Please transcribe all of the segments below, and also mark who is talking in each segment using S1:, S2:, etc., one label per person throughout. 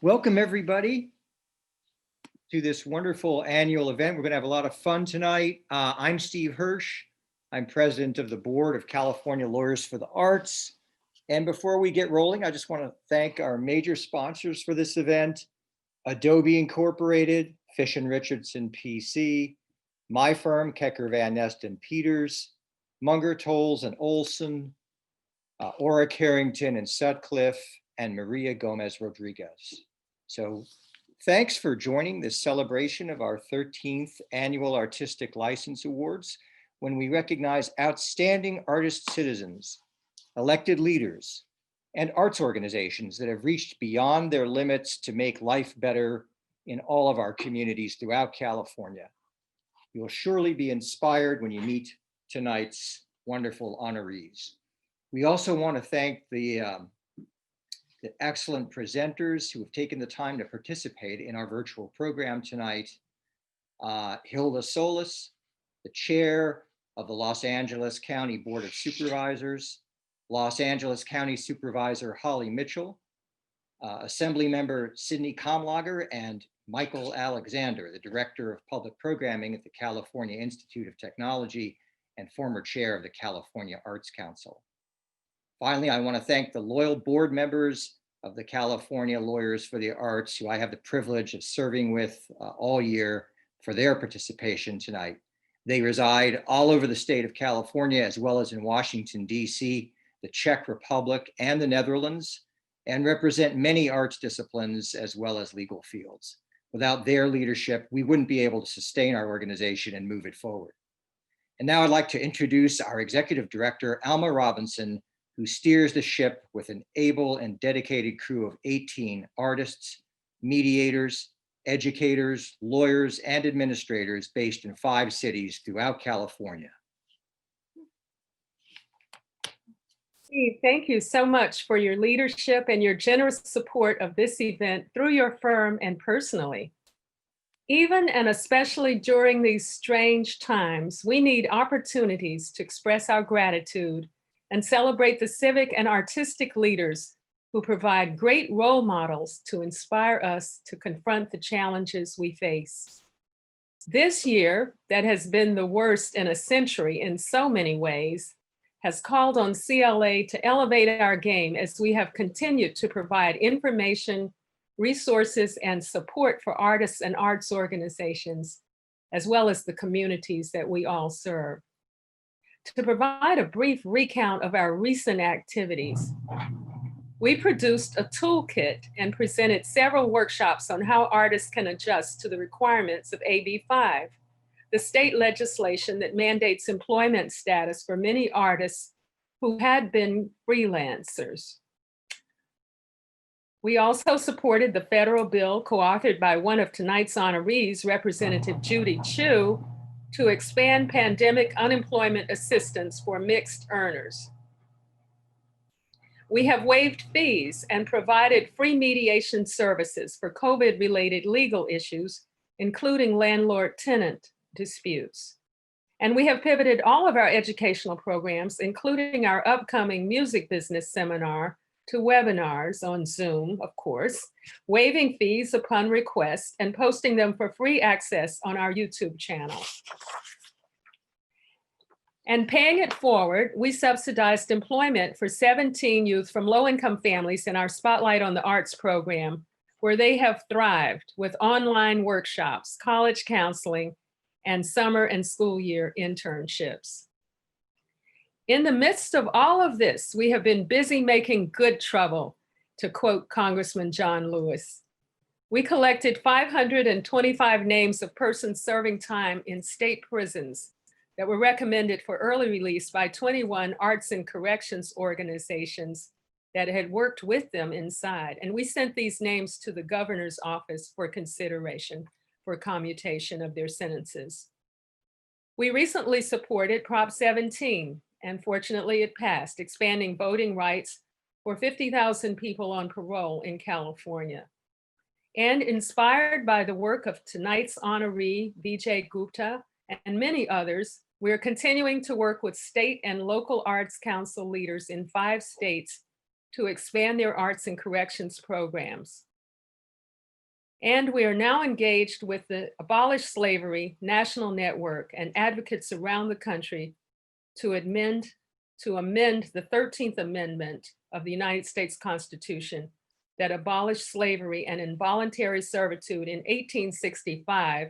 S1: Welcome everybody to this wonderful annual event. We're going to have a lot of fun tonight. I'm Steve Hirsch. I'm president of the Board of California Lawyers for the Arts. And before we get rolling, I just want to thank our major sponsors for this event: Adobe Incorporated, Fish and Richardson P.C., my firm, Keker, Van Nest and Peters, Munger, Tolles and Olson, Orrick, Herrington and Sutcliffe, and Maria Gomez Rodriguez. So thanks for joining this celebration of our 13th Annual Artistic License Awards, when we recognize outstanding artist citizens, elected leaders, and arts organizations that have reached beyond their limits to make life better in all of our communities throughout California. You will surely be inspired when you meet tonight's wonderful honorees. We also want to thank the excellent presenters who have taken the time to participate in our virtual program tonight. Hilda Solis, the chair of the Los Angeles County Board of Supervisors, Los Angeles County Supervisor Holly Mitchell, Assembly Member Sidney Kamlager, and Michael Alexander, the Director of Public Programming at the California Institute of Technology and former chair of the California Arts Council. Finally, I want to thank the loyal board members of the California Lawyers for the Arts, who I have the privilege of serving with all year, for their participation tonight. They reside all over the state of California, as well as in Washington, D.C., the Czech Republic, and the Netherlands, and represent many arts disciplines as well as legal fields. Without their leadership, we wouldn't be able to sustain our organization and move it forward. And now I'd like to introduce our executive director, Alma Robinson, who steers the ship with an able and dedicated crew of 18 artists, mediators, educators, lawyers, and administrators based in 5 cities throughout California.
S2: Steve, thank you so much for your leadership and your generous support of this event through your firm and personally. Even and especially during these strange times, we need opportunities to express our gratitude and celebrate the civic and artistic leaders who provide great role models to inspire us to confront the challenges we face. This year, that has been the worst in a century in so many ways, has called on CLA to elevate our game as we have continued to provide information, resources, and support for artists and arts organizations, as well as the communities that we all serve. To provide a brief recount of our recent activities, we produced a toolkit and presented several workshops on how artists can adjust to the requirements of AB 5, the state legislation that mandates employment status for many artists who had been freelancers. We also supported the federal bill co-authored by one of tonight's honorees, Representative Judy Chu, to expand pandemic unemployment assistance for mixed earners. We have waived fees and provided free mediation services for COVID-related legal issues, including landlord-tenant disputes. And we have pivoted all of our educational programs, including our upcoming music business seminar, to webinars on Zoom, of course, waiving fees upon request and posting them for free access on our YouTube channel. And paying it forward, we subsidized employment for 17 youth from low-income families in our Spotlight on the Arts program, where they have thrived with online workshops, college counseling, and summer and school year internships. In the midst of all of this, we have been busy making good trouble, to quote Congressman John Lewis. We collected 525 names of persons serving time in state prisons that were recommended for early release by 21 arts and corrections organizations that had worked with them inside. And we sent these names to the governor's office for consideration for commutation of their sentences. We recently supported Prop 17, and fortunately it passed, expanding voting rights for 50,000 people on parole in California. And inspired by the work of tonight's honoree, Vijay Gupta, and many others, we're continuing to work with state and local arts council leaders in 5 states to expand their arts and corrections programs. And we are now engaged with the Abolish Slavery National Network and advocates around the country to amend the 13th Amendment of the United States Constitution that abolished slavery and involuntary servitude in 1865,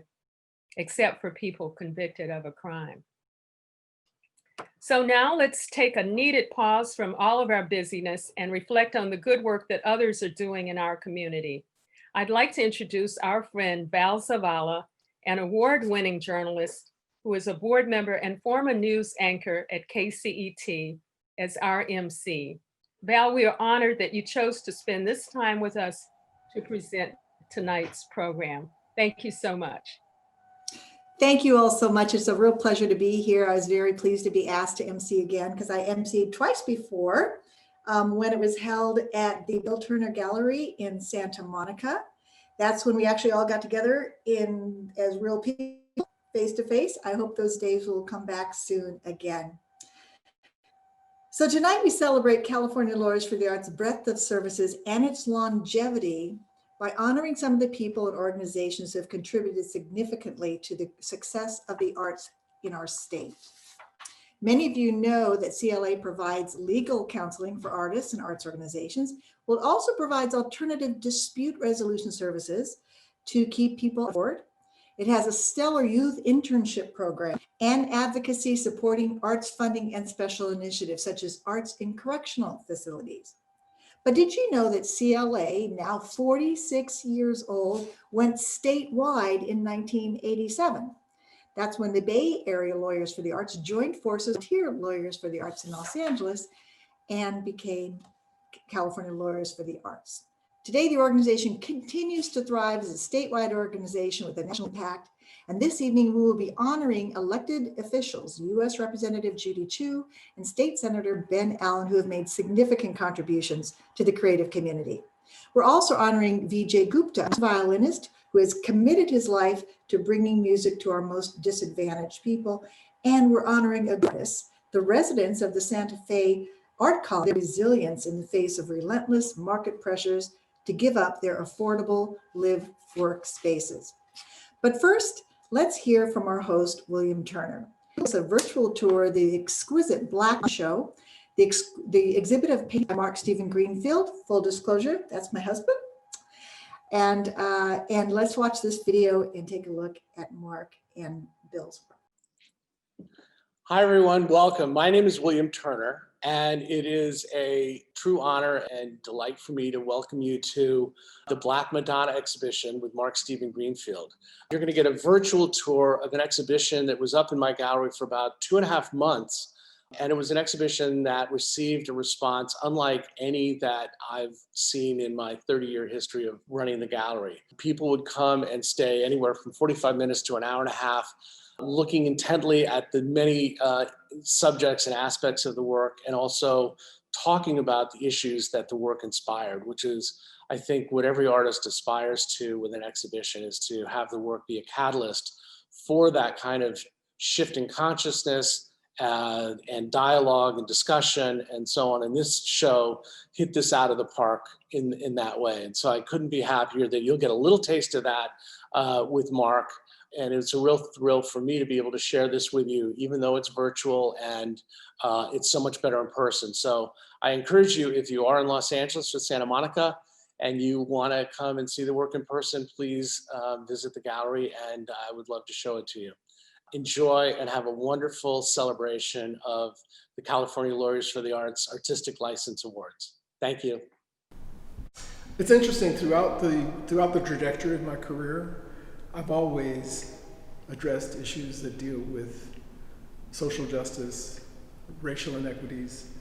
S2: except for people convicted of a crime. So now let's take a needed pause from all of our busyness and reflect on the good work that others are doing in our community. I'd like to introduce our friend Val Zavala, an award-winning journalist who is a board member and former news anchor at KCET, as our MC. Val, we are honored that you chose to spend this time with us to present tonight's program. Thank you so much.
S3: Thank you all so much. It's a real pleasure to be here. I was very pleased to be asked to MC again because I MC'd twice before when it was held at the Bill Turner Gallery in Santa Monica. That's when we actually all got together as real people, face to face. I hope those days will come back soon again. So tonight we celebrate California Lawyers for the Arts' breadth of services and its longevity by honoring some of the people and organizations who have contributed significantly to the success of the arts in our state. Many of you know that CLA provides legal counseling for artists and arts organizations. Well, it also provides alternative dispute resolution services to keep people on board. It has a stellar youth internship program and advocacy supporting arts funding and special initiatives such as arts in correctional facilities. But did you know that CLA, now 46 years old, went statewide in 1987? That's when the Bay Area Lawyers for the Arts joined forces with Volunteer Lawyers for the Arts in Los Angeles and became California Lawyers for the Arts. Today, the organization continues to thrive as a statewide organization with a national impact. And this evening, we will be honoring elected officials, U.S. Representative Judy Chu and State Senator Ben Allen, who have made significant contributions to the creative community. We're also honoring Vijay Gupta, a violinist who has committed his life to bringing music to our most disadvantaged people. And we're honoring artists, the residents of the Santa Fe Art College, their resilience in the face of relentless market pressures to give up their affordable live-work spaces. But first, let's hear from our host, William Turner. It's a virtual tour of the exquisite Black show, the exhibit of painting by Mark Stephen Greenfield. Full disclosure, that's my husband. And let's watch this video and take a look at Mark and Bill's work.
S4: Hi, everyone. Welcome. My name is William Turner, and it is a true honor and delight for me to welcome you to the Black Madonna exhibition with Mark Stephen Greenfield. You're going to get a virtual tour of an exhibition that was up in my gallery for about 2.5 months. And it was an exhibition that received a response unlike any that I've seen in my 30-year history of running the gallery. People would come and stay anywhere from 45 minutes to an hour and a half, looking intently at the many subjects and aspects of the work, and also talking about the issues that the work inspired, which is, I think, what every artist aspires to with an exhibition, is to have the work be a catalyst for that kind of shift in consciousness and dialogue and discussion and so on. And this show hit this out of the park in that way. And so I couldn't be happier that you'll get a little taste of that with Mark. And it's a real thrill for me to be able to share this with you, even though it's virtual and it's so much better in person. So I encourage you, if you are in Los Angeles or Santa Monica and you want to come and see the work in person, please visit the gallery, and I would love to show it to you. Enjoy and have a wonderful celebration of the California Lawyers for the Arts Artistic License Awards. Thank you.
S5: It's interesting, throughout the trajectory of my career, I've always addressed issues that deal with social justice, racial inequities.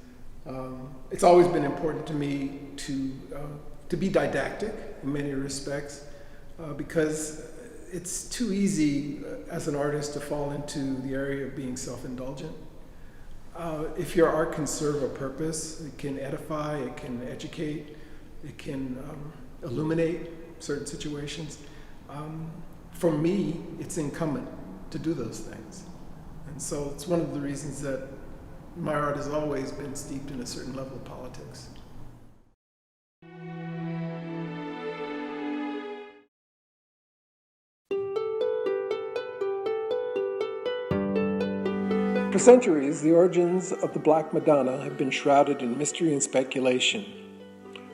S5: It's always been important to me to be didactic in many respects, because it's too easy as an artist to fall into the area of being self-indulgent. If your art can serve a purpose, it can edify, it can educate, it can illuminate certain situations. For me, it's incumbent to do those things. And so it's one of the reasons that my art has always been steeped in a certain level of politics. For centuries, the origins of the Black Madonna have been shrouded in mystery and speculation.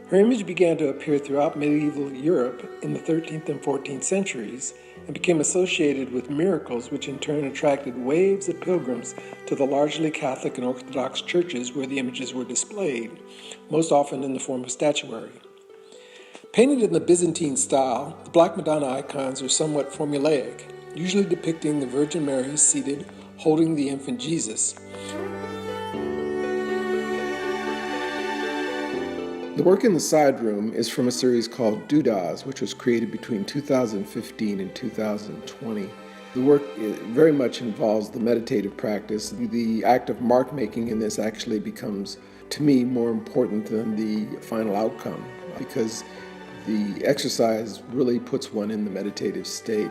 S5: Her image began to appear throughout medieval Europe in the 13th and 14th centuries and became associated with miracles, which in turn attracted waves of pilgrims to the largely Catholic and Orthodox churches where the images were displayed, most often in the form of statuary. Painted in the Byzantine style, the Black Madonna icons are somewhat formulaic, usually depicting the Virgin Mary seated, holding the infant Jesus. The work in the side room is from a series called Doodahs, which was created between 2015 and 2020. The work very much involves the meditative practice. The act of mark making in this actually becomes, to me, more important than the final outcome, because the exercise really puts one in the meditative state.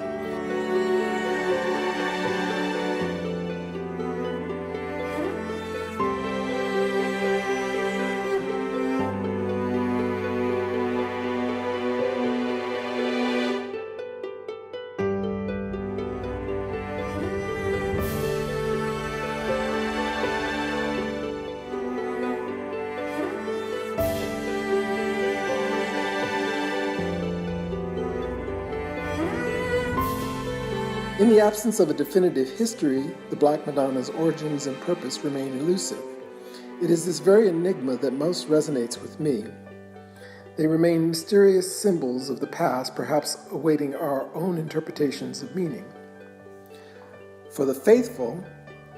S5: In the absence of a definitive history, the Black Madonna's origins and purpose remain elusive. It is this very enigma that most resonates with me. They remain mysterious symbols of the past, perhaps awaiting our own interpretations of meaning. For the faithful,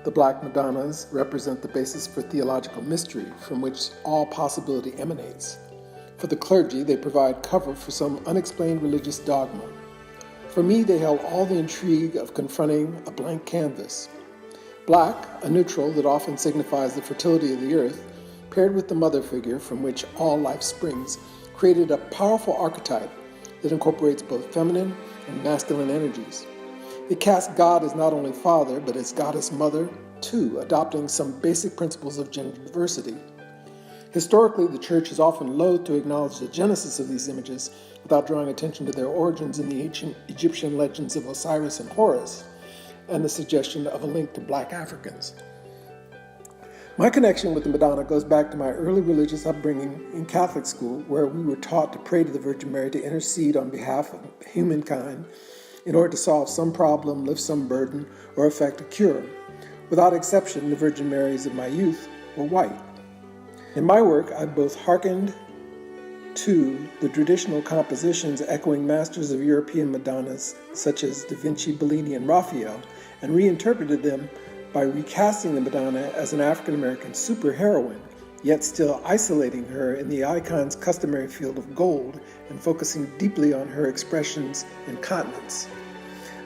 S5: the Black Madonnas represent the basis for theological mystery from which all possibility emanates. For the clergy, they provide cover for some unexplained religious dogma. For me, they held all the intrigue of confronting a blank canvas. Black, a neutral that often signifies the fertility of the earth, paired with the mother figure from which all life springs, created a powerful archetype that incorporates both feminine and masculine energies. It casts God as not only father, but as goddess mother, too, adopting some basic principles of gender diversity. Historically, the church is often loath to acknowledge the genesis of these images without drawing attention to their origins in the ancient Egyptian legends of Osiris and Horus, and the suggestion of a link to Black Africans. My connection with the Madonna goes back to my early religious upbringing in Catholic school, where we were taught to pray to the Virgin Mary to intercede on behalf of humankind in order to solve some problem, lift some burden, or effect a cure. Without exception, the Virgin Marys of my youth were white. In my work, I've both hearkened to the traditional compositions echoing masters of European Madonnas, such as Da Vinci, Bellini, and Raphael, and reinterpreted them by recasting the Madonna as an African-American superheroine, yet still isolating her in the icon's customary field of gold and focusing deeply on her expressions and continence.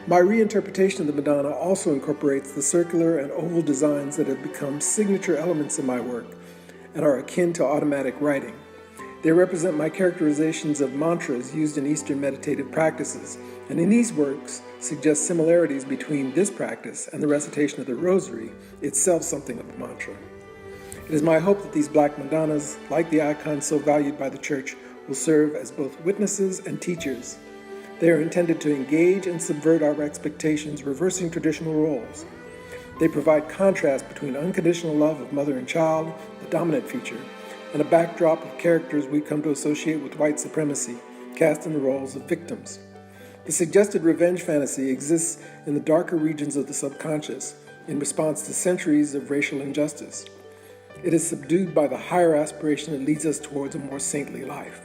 S5: My reinterpretation of the Madonna also incorporates the circular and oval designs that have become signature elements in my work and are akin to automatic writing. They represent my characterizations of mantras used in Eastern meditative practices, and in these works suggest similarities between this practice and the recitation of the Rosary, itself something of a mantra. It is my hope that these Black Madonnas, like the icons so valued by the Church, will serve as both witnesses and teachers. They are intended to engage and subvert our expectations, reversing traditional roles. They provide contrast between unconditional love of mother and child, the dominant feature, and a backdrop of characters we come to associate with white supremacy, cast in the roles of victims. The suggested revenge fantasy exists in the darker regions of the subconscious in response to centuries of racial injustice. It is subdued by the higher aspiration that leads us towards a more saintly life.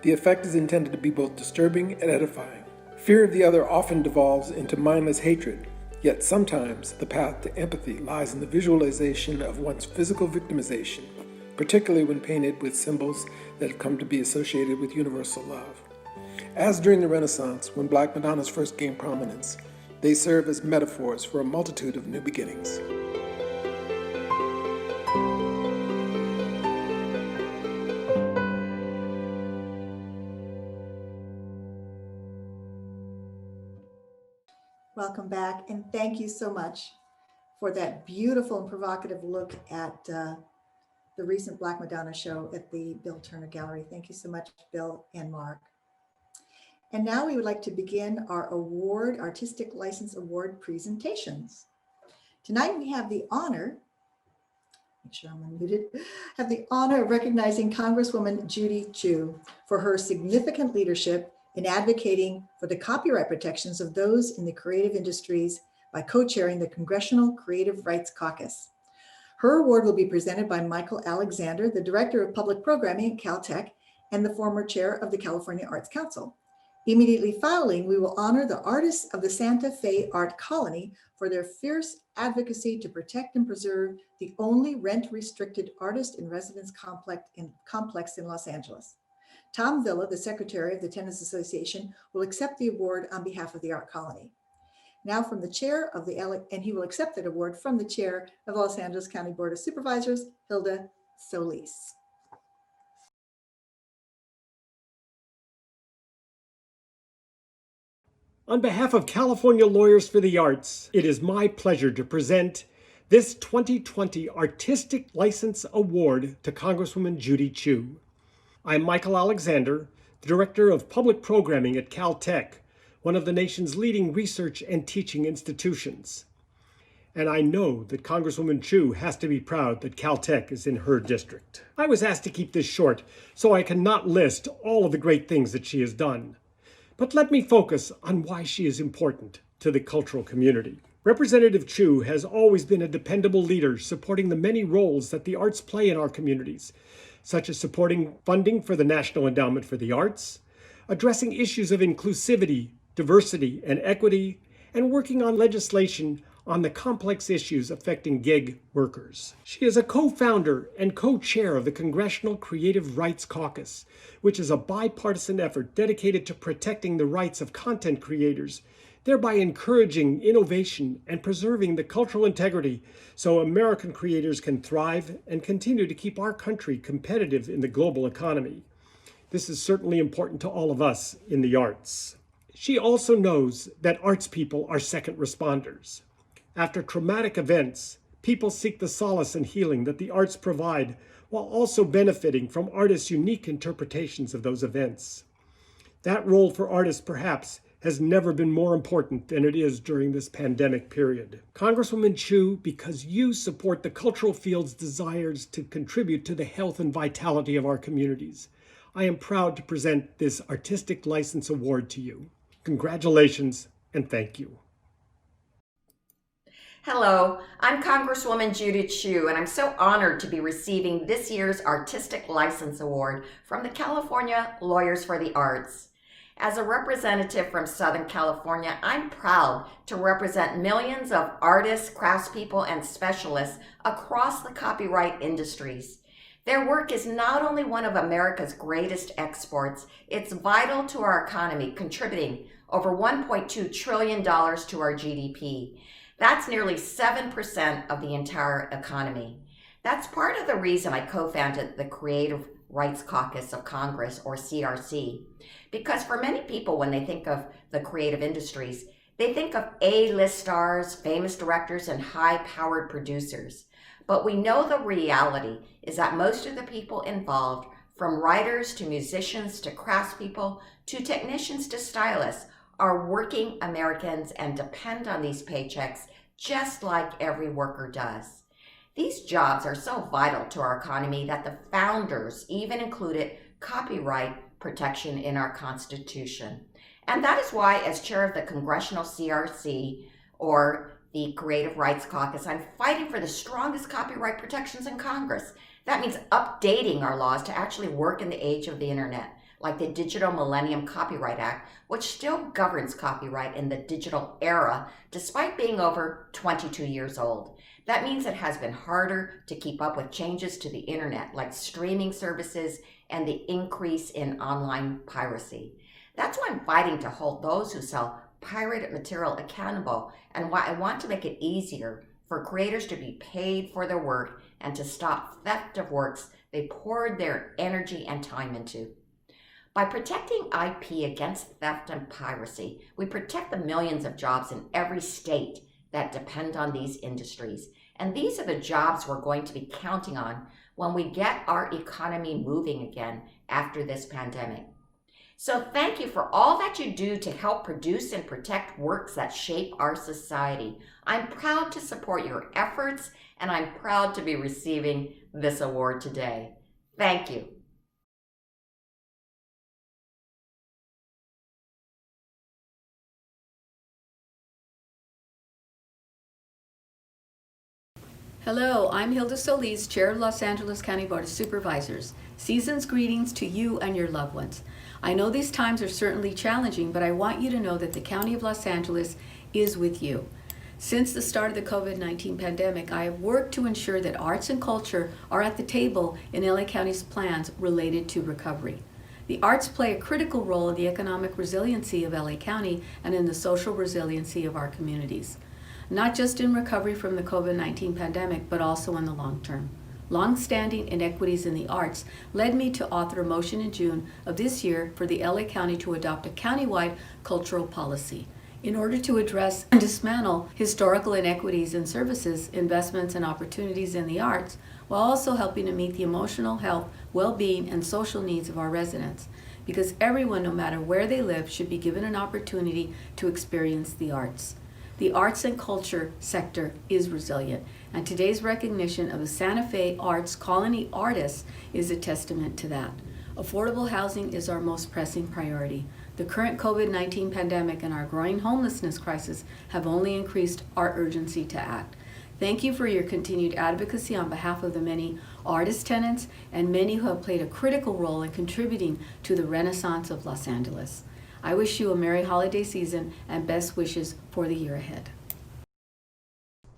S5: The effect is intended to be both disturbing and edifying. Fear of the other often devolves into mindless hatred, yet sometimes the path to empathy lies in the visualization of one's physical victimization, particularly when painted with symbols that have come to be associated with universal love. As during the Renaissance, when Black Madonnas first gained prominence, they serve as metaphors for a multitude of new beginnings.
S3: Welcome back, and thank you so much for that beautiful and provocative look at the recent Black Madonna show at the Bill Turner Gallery. Thank you so much, Bill and Mark. And now we would like to begin our Artistic License Award presentations. Tonight we have the honor, make sure I'm unmuted, have the honor of recognizing Congresswoman Judy Chu for her significant leadership in advocating for the copyright protections of those in the creative industries by co-chairing the Congressional Creative Rights Caucus. Her award will be presented by Michael Alexander, the Director of Public Programming at Caltech and the former chair of the California Arts Council. Immediately following, we will honor the artists of the Santa Fe Art Colony for their fierce advocacy to protect and preserve the only rent-restricted artist in residence complex in Los Angeles. Tom Villa, the Secretary of the Tenants Association, will accept the award on behalf of the Art Colony. Now from the chair of the, and he will accept that award from the chair of the Los Angeles County Board of Supervisors, Hilda Solis.
S6: On behalf of California Lawyers for the Arts, it is my pleasure to present this 2020 Artistic License Award to Congresswoman Judy Chu. I'm Michael Alexander, the Director of Public Programming at Caltech, one of the nation's leading research and teaching institutions. And I know that Congresswoman Chu has to be proud that Caltech is in her district. I was asked to keep this short, so I cannot list all of the great things that she has done. But let me focus on why she is important to the cultural community. Representative Chu has always been a dependable leader supporting the many roles that the arts play in our communities, such as supporting funding for the National Endowment for the Arts, addressing issues of inclusivity, diversity, and equity, and working on legislation on the complex issues affecting gig workers. She is a co-founder and co-chair of the Congressional Creative Rights Caucus, which is a bipartisan effort dedicated to protecting the rights of content creators, thereby encouraging innovation and preserving the cultural integrity so American creators can thrive and continue to keep our country competitive in the global economy. This is certainly important to all of us in the arts. She also knows that arts people are second responders. After traumatic events, people seek the solace and healing that the arts provide while also benefiting from artists' unique interpretations of those events. That role for artists, perhaps, has never been more important than it is during this pandemic period. Congresswoman Chu, because you support the cultural field's desires to contribute to the health and vitality of our communities, I am proud to present this Artistic License Award to you. Congratulations and thank you.
S7: Hello, I'm Congresswoman Judy Chu, and I'm so honored to be receiving this year's Artistic License Award from the California Lawyers for the Arts. As a representative from Southern California, I'm proud to represent millions of artists, craftspeople, and specialists across the copyright industries. Their work is not only one of America's greatest exports, it's vital to our economy, contributing over $1.2 trillion to our GDP. That's nearly 7% of the entire economy. That's part of the reason I co-founded the Creative Rights Caucus of Congress, or CRC, because for many people, when they think of the creative industries, they think of A-list stars, famous directors, and high-powered producers. But we know the reality is that most of the people involved, from writers to musicians to craftspeople to technicians to stylists, are working Americans and depend on these paychecks just like every worker does. These jobs are so vital to our economy that the founders even included copyright protection in our Constitution. And that is why, as chair of the Congressional CRC, or the Creative Rights Caucus, I'm fighting for the strongest copyright protections in Congress. That means updating our laws to actually work in the age of the internet, like the Digital Millennium Copyright Act, which still governs copyright in the digital era, despite being over 22 years old. That means it has been harder to keep up with changes to the internet, like streaming services and the increase in online piracy. That's why I'm fighting to hold those who sell pirated material accountable, and why I want to make it easier for creators to be paid for their work and to stop theft of works they poured their energy and time into. By protecting IP against theft and piracy, we protect the millions of jobs in every state that depend on these industries. And these are the jobs we're going to be counting on when we get our economy moving again after this pandemic. So thank you for all that you do to help produce and protect works that shape our society. I'm proud to support your efforts, and I'm proud to be receiving this award today. Thank you.
S8: Hello, I'm Hilda Solis, Chair of Los Angeles County Board of Supervisors. Season's greetings to you and your loved ones. I know these times are certainly challenging, but I want you to know that the County of Los Angeles is with you. Since the start of the COVID-19 pandemic, I have worked to ensure that arts and culture are at the table in LA County's plans related to recovery. The arts play a critical role in the economic resiliency of LA County and in the social resiliency of our communities. Not just in recovery from the COVID-19 pandemic, but also in the long term. Long-standing inequities in the arts led me to author a motion in June of this year for the LA County to adopt a countywide cultural policy. In order to address and dismantle historical inequities in services, investments, and opportunities in the arts, while also helping to meet the emotional health, well-being, and social needs of our residents. Because everyone, no matter where they live, should be given an opportunity to experience the arts. The arts and culture sector is resilient, and today's recognition of the Santa Fe Arts Colony artists is a testament to that. Affordable housing is our most pressing priority. The current COVID-19 pandemic and our growing homelessness crisis have only increased our urgency to act. Thank you for your continued advocacy on behalf of the many artist tenants and many who have played a critical role in contributing to the renaissance of Los Angeles. I wish you a merry holiday season and best wishes for the year ahead.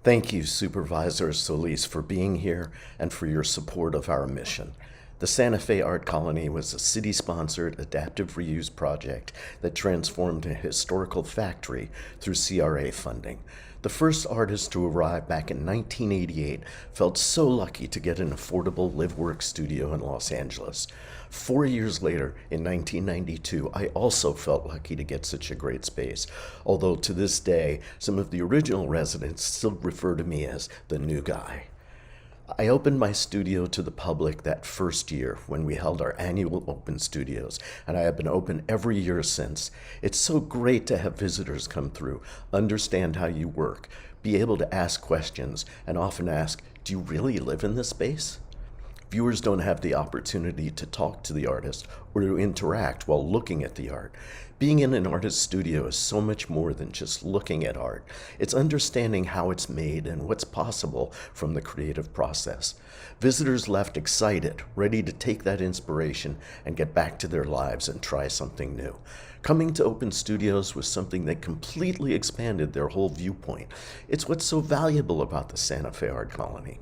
S9: Thank you, Supervisor Solis, for being here and for your support of our mission. The Santa Fe Art Colony was a city-sponsored adaptive reuse project that transformed a historical factory through CRA funding. The first artist to arrive back in 1988 felt so lucky to get an affordable live-work studio in Los Angeles. 4 years later, in 1992, I also felt lucky to get such a great space, although to this day, some of the original residents still refer to me as the new guy. I opened my studio to the public that first year when we held our annual open studios, and I have been open every year since. It's so great to have visitors come through, understand how you work, be able to ask questions, and often ask, do you really live in this space? Viewers don't have the opportunity to talk to the artist or to interact while looking at the art. Being in an artist's studio is so much more than just looking at art. It's understanding how it's made and what's possible from the creative process. Visitors left excited, ready to take that inspiration and get back to their lives and try something new. Coming to open studios was something that completely expanded their whole viewpoint. It's what's so valuable about the Santa Fe Art Colony.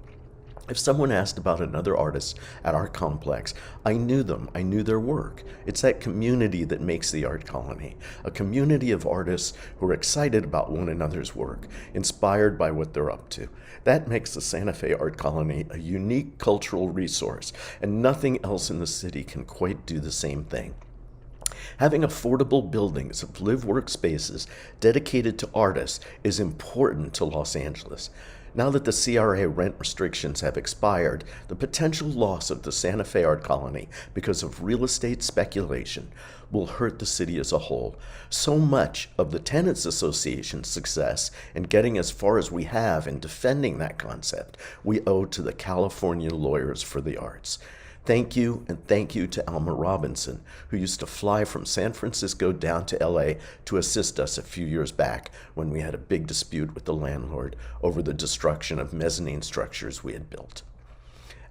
S9: If someone asked about another artist at our complex, I knew them, I knew their work. It's that community that makes the art colony, a community of artists who are excited about one another's work, inspired by what they're up to. That makes the Santa Fe Art Colony a unique cultural resource, and nothing else in the city can quite do the same thing. Having affordable buildings of live-work spaces dedicated to artists is important to Los Angeles. Now that the CRA rent restrictions have expired, the potential loss of the Santa Fe Art Colony because of real estate speculation will hurt the city as a whole. So much of the Tenants Association's success in getting as far as we have in defending that concept, we owe to the California Lawyers for the Arts. Thank you, and thank you to Alma Robinson, who used to fly from San Francisco down to LA to assist us a few years back when we had a big dispute with the landlord over the destruction of mezzanine structures we had built.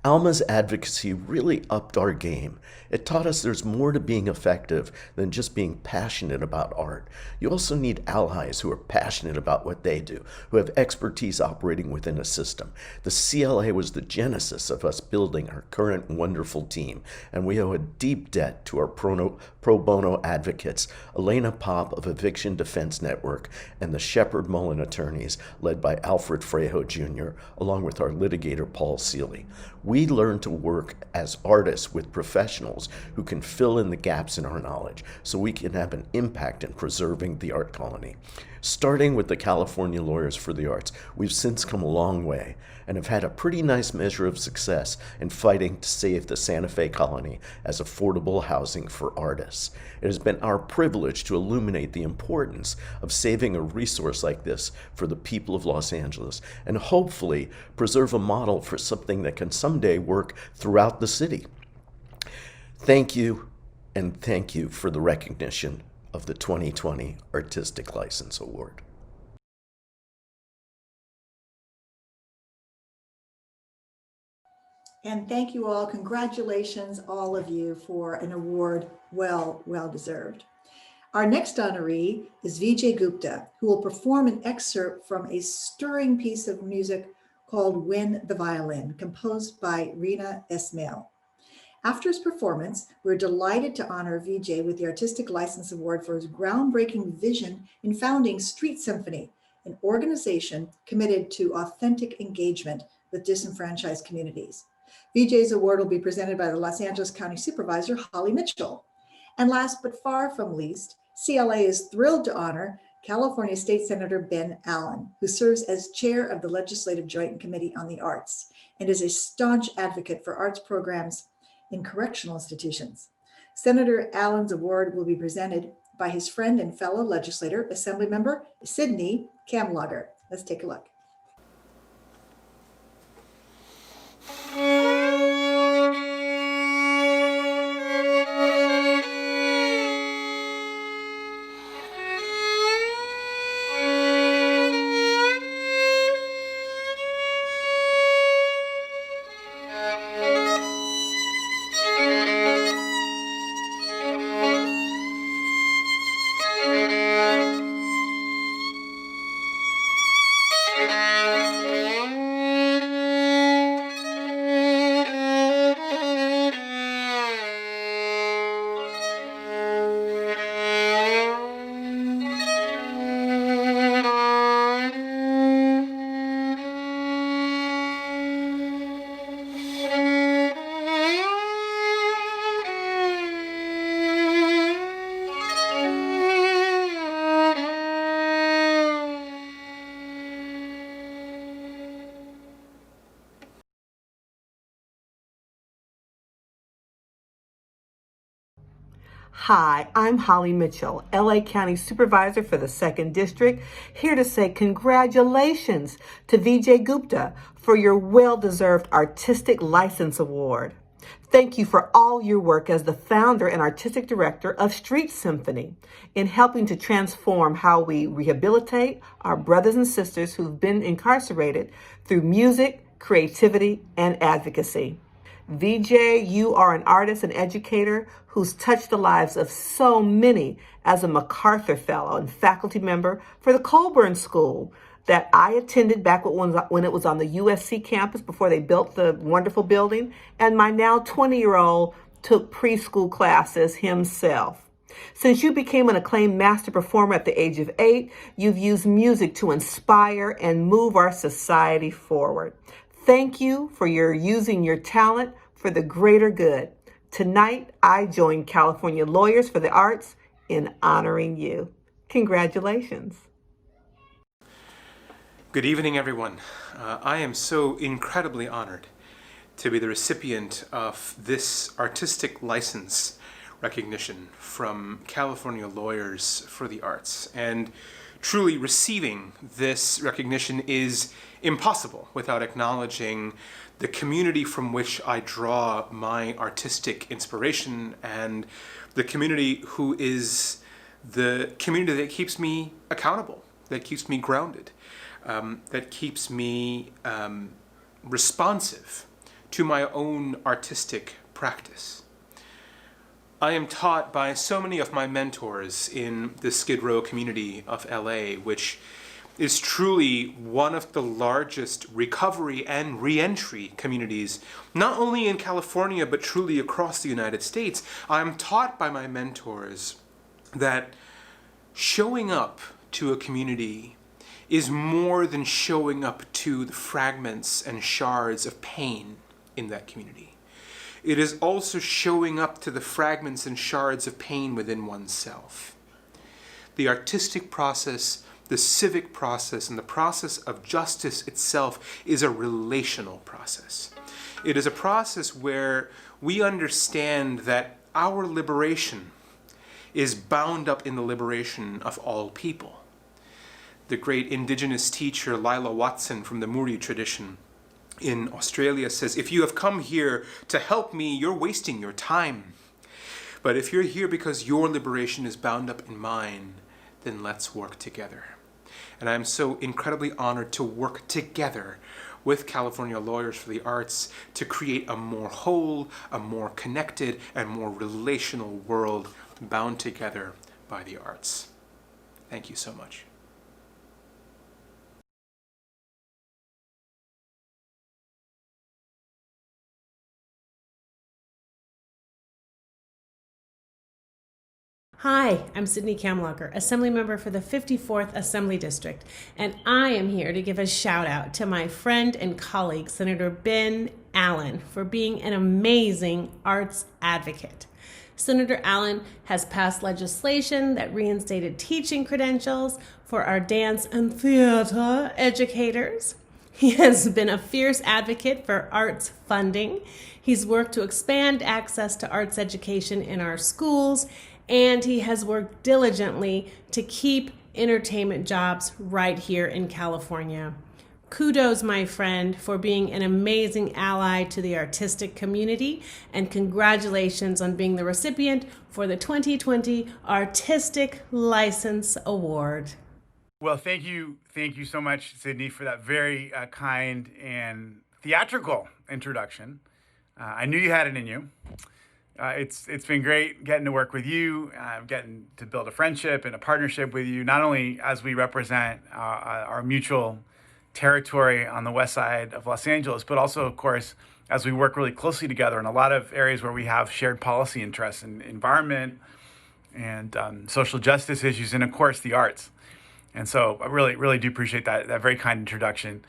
S9: Alma's advocacy really upped our game. It taught us there's more to being effective than just being passionate about art. You also need allies who are passionate about what they do, who have expertise operating within a system. The CLA was the genesis of us building our current wonderful team, and we owe a deep debt to our pro bono advocates, Elena Pop of Eviction Defense Network and the Shepard Mullen attorneys led by Alfred Frejo Jr., along with our litigator Paul Seeley. We learn to work as artists with professionals who can fill in the gaps in our knowledge so we can have an impact in preserving the art colony. Starting with the California Lawyers for the Arts, we've since come a long way and have had a pretty nice measure of success in fighting to save the Santa Fe colony as affordable housing for artists. It has been our privilege to illuminate the importance of saving a resource like this for the people of Los Angeles and hopefully preserve a model for something that can someday work throughout the city. Thank you, and thank you for the recognition of the 2020 Artistic License Award.
S3: And thank you all. Congratulations, all of you, for an award well deserved. Our next honoree is Vijay Gupta, who will perform an excerpt from a stirring piece of music called When the Violin, composed by Rina Esmail. After his performance, we're delighted to honor Vijay with the Artistic License Award for his groundbreaking vision in founding Street Symphony, an organization committed to authentic engagement with disenfranchised communities. Vijay's award will be presented by the Los Angeles County Supervisor, Holly Mitchell. And last but far from least, CLA is thrilled to honor California State Senator Ben Allen, who serves as chair of the Legislative Joint Committee on the Arts and is a staunch advocate for arts programs in correctional institutions. Senator Allen's award will be presented by his friend and fellow legislator, Assemblymember Sidney Kamlager. Let's take a look.
S10: Hi, I'm Holly Mitchell, LA County Supervisor for the 2nd District, here to say congratulations to Vijay Gupta for your well-deserved Artistic License Award. Thank you for all your work as the founder and artistic director of Street Symphony in helping to transform how we rehabilitate our brothers and sisters who've been incarcerated through music, creativity, and advocacy. Vijay, you are an artist and educator who's touched the lives of so many as a MacArthur Fellow and faculty member for the Colburn School that I attended back when it was on the USC campus before they built the wonderful building. And my now 20-year-old took preschool classes himself. Since you became an acclaimed master performer at the age of 8, you've used music to inspire and move our society forward. Thank you for using your talent for the greater good. Tonight, I join California Lawyers for the Arts in honoring you. Congratulations.
S11: Good evening, everyone. I am so incredibly honored to be the recipient of this artistic license recognition from California Lawyers for the Arts. And truly receiving this recognition is impossible without acknowledging the community from which I draw my artistic inspiration and the community who is the community that keeps me accountable, that keeps me grounded, that keeps me responsive to my own artistic practice. I am taught by so many of my mentors in the Skid Row community of LA, which is truly one of the largest recovery and re-entry communities, not only in California, but truly across the United States. I'm taught by my mentors that showing up to a community is more than showing up to the fragments and shards of pain in that community. It is also showing up to the fragments and shards of pain within oneself. The artistic process the civic process and the process of justice itself is a relational process. It is a process where we understand that our liberation is bound up in the liberation of all people. The great indigenous teacher Lila Watson from the Muri tradition in Australia says, if you have come here to help me, you're wasting your time. But if you're here because your liberation is bound up in mine, then let's work together. And I'm so incredibly honored to work together with California Lawyers for the Arts to create a more whole, a more connected, and more relational world bound together by the arts. Thank you so much.
S12: Hi, I'm Sydney Kamlocker, Assembly Member for the 54th Assembly District, and I am here to give a shout out to my friend and colleague, Senator Ben Allen, for being an amazing arts advocate. Senator Allen has passed legislation that reinstated teaching credentials for our dance and theater educators. He has been a fierce advocate for arts funding. He's worked to expand access to arts education in our schools, and he has worked diligently to keep entertainment jobs right here in California. Kudos, my friend, for being an amazing ally to the artistic community, and congratulations on being the recipient for the 2020 Artistic License Award.
S13: Well, thank you so much, Sydney, for that very kind and theatrical introduction. I knew you had it in you. It's been great getting to work with you, getting to build a friendship and a partnership with you, not only as we represent our mutual territory on the west side of Los Angeles, but also, of course, as we work really closely together in a lot of areas where we have shared policy interests in environment and social justice issues, and of course, the arts. And so I really do appreciate that very kind introduction.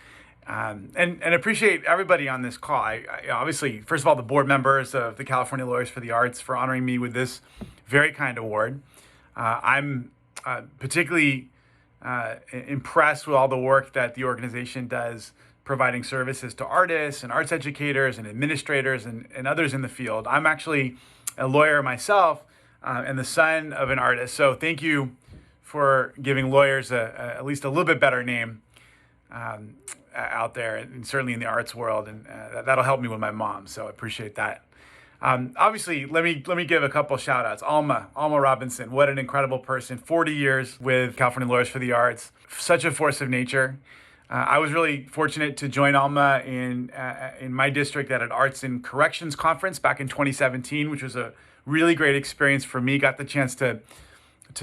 S13: And appreciate everybody on this call. I obviously, first of all, the board members of the California Lawyers for the Arts for honoring me with this very kind award. I'm particularly impressed with all the work that the organization does, providing services to artists and arts educators and administrators and others in the field. I'm actually a lawyer myself and the son of an artist. So thank you for giving lawyers at least a little bit better name out there, and certainly in the arts world, and that'll help me with my mom. So I appreciate that. Obviously, let me give a couple shout outs. Alma Robinson, what an incredible person. 40 years with California Lawyers for the Arts, such a force of nature. I was really fortunate to join Alma in my district at an Arts and Corrections conference back in 2017, which was a really great experience for me. Got the chance to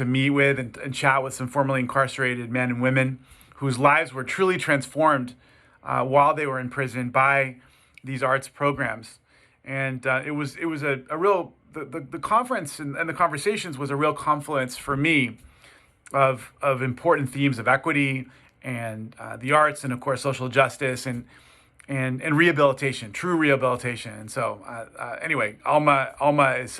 S13: meet with and chat with some formerly incarcerated men and women whose lives were truly transformed while they were in prison by these arts programs. And it was a real, the conference and the conversations was a real confluence for me of important themes of equity and the arts, and of course social justice and rehabilitation, true rehabilitation. And so anyway, Alma is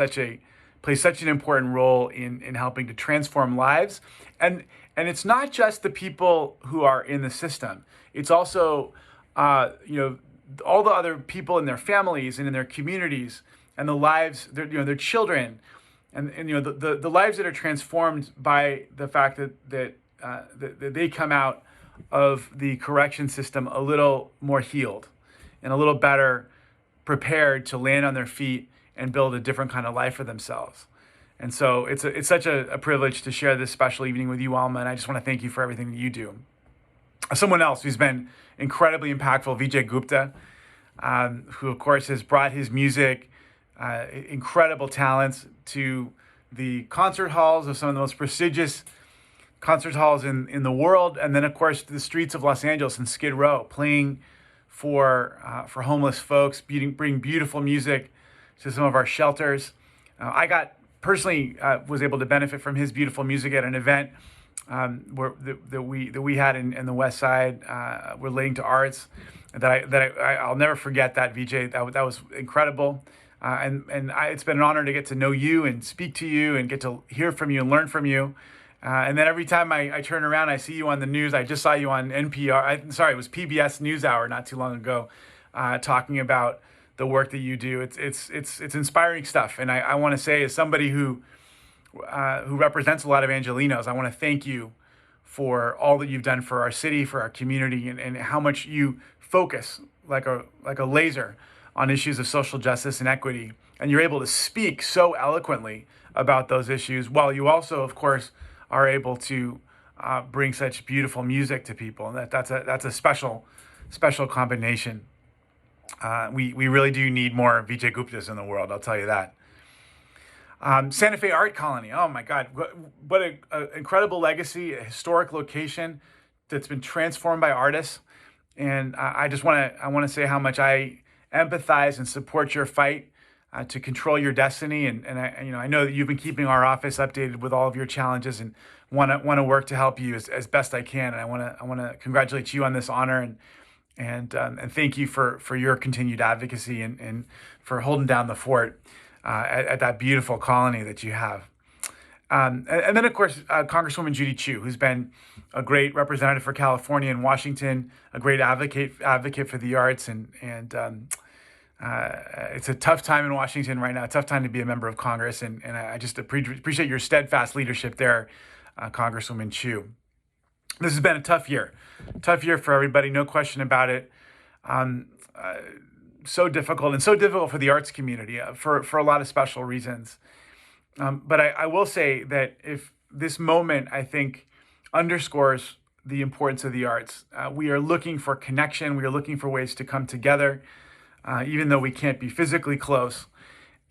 S13: plays such an important role in helping to transform lives. And it's not just the people who are in the system. It's also, all the other people in their families and in their communities and the lives, their children, and the lives that are transformed by the fact that they come out of the correction system a little more healed and a little better prepared to land on their feet and build a different kind of life for themselves. And so it's such a privilege to share this special evening with you, Alma, and I just want to thank you for everything that you do. Someone else who's been incredibly impactful, Vijay Gupta, who of course has brought his music, incredible talents to the concert halls of some of the most prestigious concert halls in the world, and then of course the streets of Los Angeles and Skid Row, playing for homeless folks, bring beautiful music to some of our shelters. I personally was able to benefit from his beautiful music at an event that we had in the West Side relating to arts. I'll never forget that, Vijay. That was incredible, it's been an honor to get to know you and speak to you and get to hear from you and learn from you. And then every time I turn around, I see you on the news. I just saw you on NPR. Sorry, it was PBS NewsHour not too long ago, talking about the work that you do. It's inspiring stuff. And I want to say, as somebody who represents a lot of Angelenos, I want to thank you for all that you've done for our city, for our community, and how much you focus like a laser on issues of social justice and equity. And you're able to speak so eloquently about those issues, while you also, of course, are able to bring such beautiful music to people. And that's a special combination. We really do need more Vijay Guptas in the world, I'll tell you that. Santa Fe Art Colony, oh my God, what an incredible legacy, a historic location that's been transformed by artists. And I want to say how much I empathize and support your fight to control your destiny. And I know that you've been keeping our office updated with all of your challenges, and want to work to help you as best I can. And I want to congratulate you on this honor, and thank you for your continued advocacy and for holding down the fort at that beautiful colony that you have. And then, of course, Congresswoman Judy Chu, who's been a great representative for California and Washington, a great advocate for the arts, and it's a tough time in Washington right now, a tough time to be a member of Congress, and I just appreciate your steadfast leadership there, Congresswoman Chu. This has been a tough year for everybody, no question about it. So difficult for the arts community for a lot of special reasons. But I will say that if this moment, I think, underscores the importance of the arts. We are looking for connection. We are looking for ways to come together, even though we can't be physically close.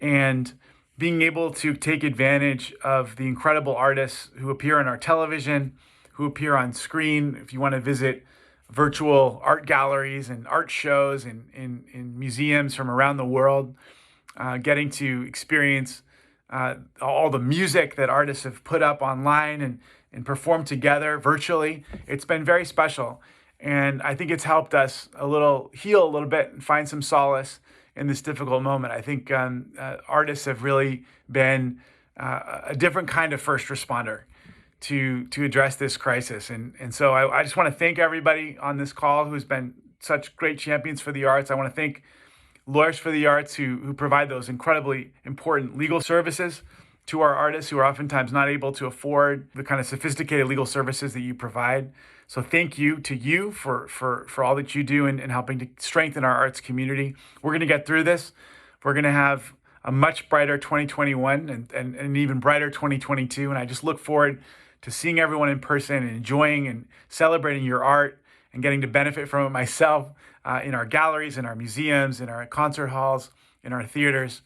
S13: And being able to take advantage of the incredible artists who appear on our television, who appear on screen. If you want to visit virtual art galleries and art shows in museums from around the world, getting to experience all the music that artists have put up online and performed together virtually. It's been very special. And I think it's helped us heal a little bit and find some solace in this difficult moment. I think artists have really been a different kind of first responder to address this crisis. And so I just want to thank everybody on this call who's been such great champions for the arts. I want to thank Lawyers for the Arts who provide those incredibly important legal services to our artists who are oftentimes not able to afford the kind of sophisticated legal services that you provide. So thank you to you for all that you do in helping to strengthen our arts community. We're going to get through this. We're going to have a much brighter 2021 and an even brighter 2022. And I just look forward to seeing everyone in person and enjoying and celebrating your art and getting to benefit from it myself in our galleries, in our museums, in our concert halls, in our theaters.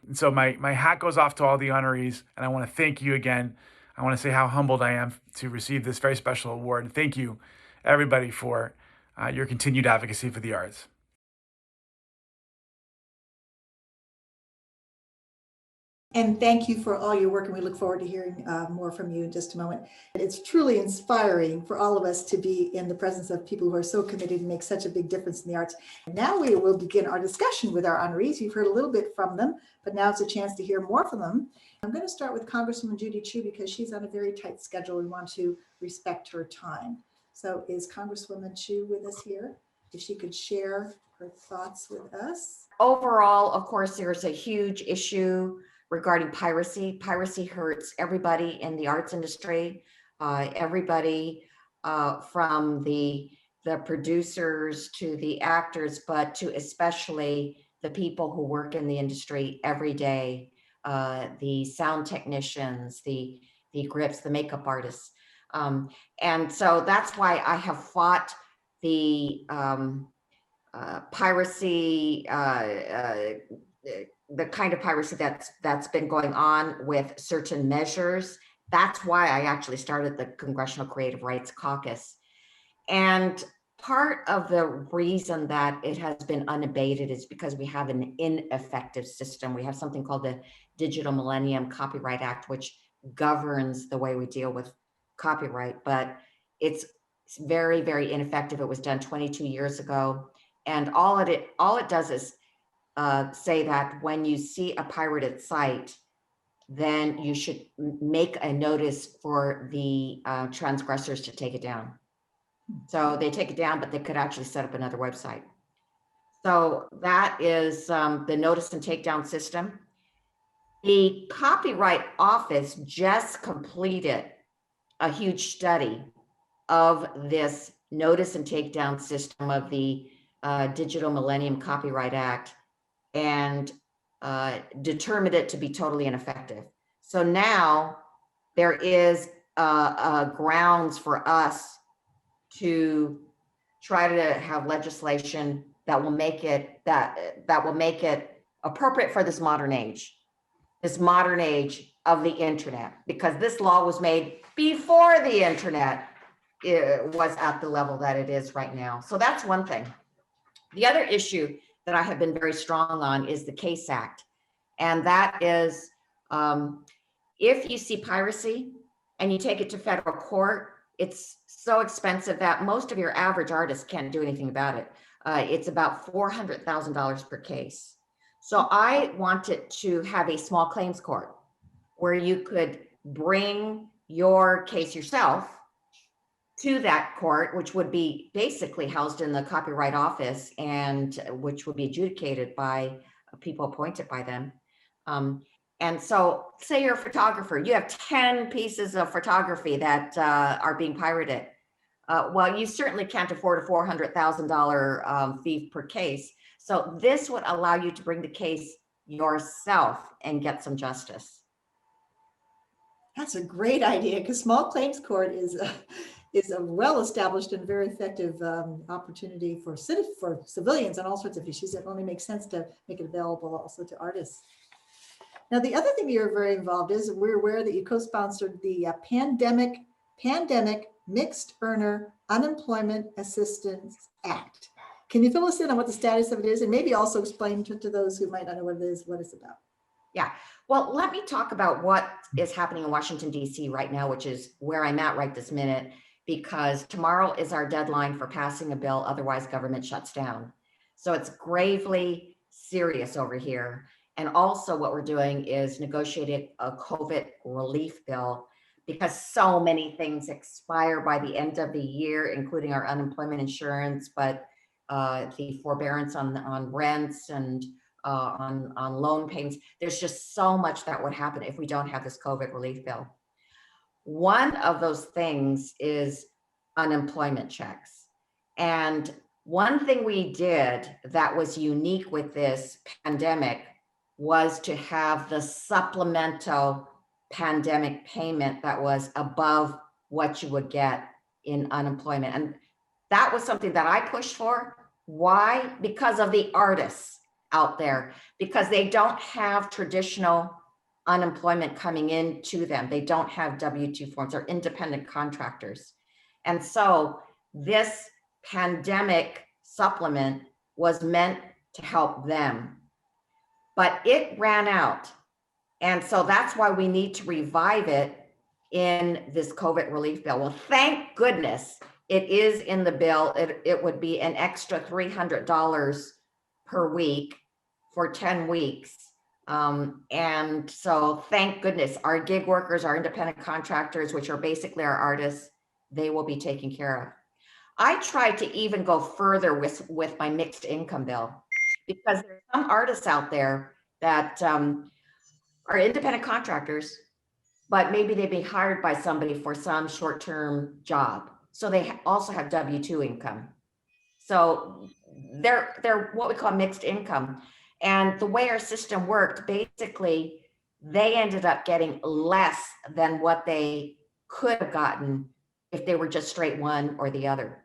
S13: And so my hat goes off to all the honorees, and I want to thank you again. I want to say how humbled I am to receive this very special award. And thank you, everybody, for your continued advocacy for the arts.
S3: And thank you for all your work, and we look forward to hearing more from you in just a moment. It's truly inspiring for all of us to be in the presence of people who are so committed and make such a big difference in the arts. And now we will begin our discussion with our honorees. You've heard a little bit from them, but now it's a chance to hear more from them. I'm going to start with Congresswoman Judy Chu because she's on a very tight schedule. We want to respect her time. So is Congresswoman Chu with us here? If she could share her thoughts with us.
S7: Overall, of course, there's a huge issue regarding piracy. Piracy hurts everybody in the arts industry, everybody from the producers to the actors, but to especially the people who work in the industry every day, the sound technicians, the grips, the makeup artists. And so that's why I have fought the piracy, the kind of piracy that's been going on with certain measures. That's why I actually started the Congressional Creative Rights Caucus. And part of the reason that it has been unabated is because we have an ineffective system. We have something called the Digital Millennium Copyright Act, which governs the way we deal with copyright, but it's very, very ineffective. It was done 22 years ago. And all it does is say that when you see a pirated site, then you should make a notice for the transgressors to take it down. So they take it down, but they could actually set up another website. So that is the notice and takedown system. The Copyright Office just completed a huge study of this notice and takedown system of the Digital Millennium Copyright Act and determined it to be totally ineffective. So now there is grounds for us to try to have legislation that will make it appropriate for this modern age of the internet, because this law was made before the internet was at the level that it is right now. So that's one thing. The other issue that I have been very strong on is the CASE Act. And that is, if you see piracy and you take it to federal court, it's so expensive that most of your average artists can't do anything about it. It's about $400,000 per case. So I wanted to have a small claims court where you could bring your case yourself to that court, which would be basically housed in the Copyright Office and which would be adjudicated by people appointed by them. And so say you're a photographer, you have 10 pieces of photography that are being pirated. Well, you certainly can't afford a $400,000 fee per case. So this would allow you to bring the case yourself and get some justice.
S3: That's a great idea, because small claims court is a well-established and very effective opportunity for civilians on all sorts of issues. It only makes sense to make it available also to artists. Now, the other thing you're very involved is we're aware that you co-sponsored the Pandemic Mixed Earner Unemployment Assistance Act. Can you fill us in on what the status of it is, and maybe also explain to those who might not know what it is, what it's about?
S7: Yeah, well, let me talk about what is happening in Washington, D.C. right now, which is where I'm at right this minute, because tomorrow is our deadline for passing a bill, otherwise government shuts down. So it's gravely serious over here. And also what we're doing is negotiating a COVID relief bill, because so many things expire by the end of the year, including our unemployment insurance, but the forbearance on rents and on loan payments. There's just so much that would happen if we don't have this COVID relief bill. One of those things is unemployment checks. And one thing we did that was unique with this pandemic was to have the supplemental pandemic payment that was above what you would get in unemployment. And that was something that I pushed for. Why? Because of the artists out there, because they don't have traditional unemployment coming in to them. They don't have W-2 forms. They're independent contractors. And so this pandemic supplement was meant to help them, but it ran out. And so that's why we need to revive it in this COVID relief bill. Well, thank goodness it is in the bill. It would be an extra $300 per week for 10 weeks. And so thank goodness our gig workers, our independent contractors, which are basically our artists, they will be taken care of. I tried to even go further with my mixed income bill, because there's some artists out there that are independent contractors, but maybe they'd be hired by somebody for some short-term job. So they also have W-2 income. So they're what we call mixed income. And the way our system worked, basically, they ended up getting less than what they could have gotten if they were just straight one or the other.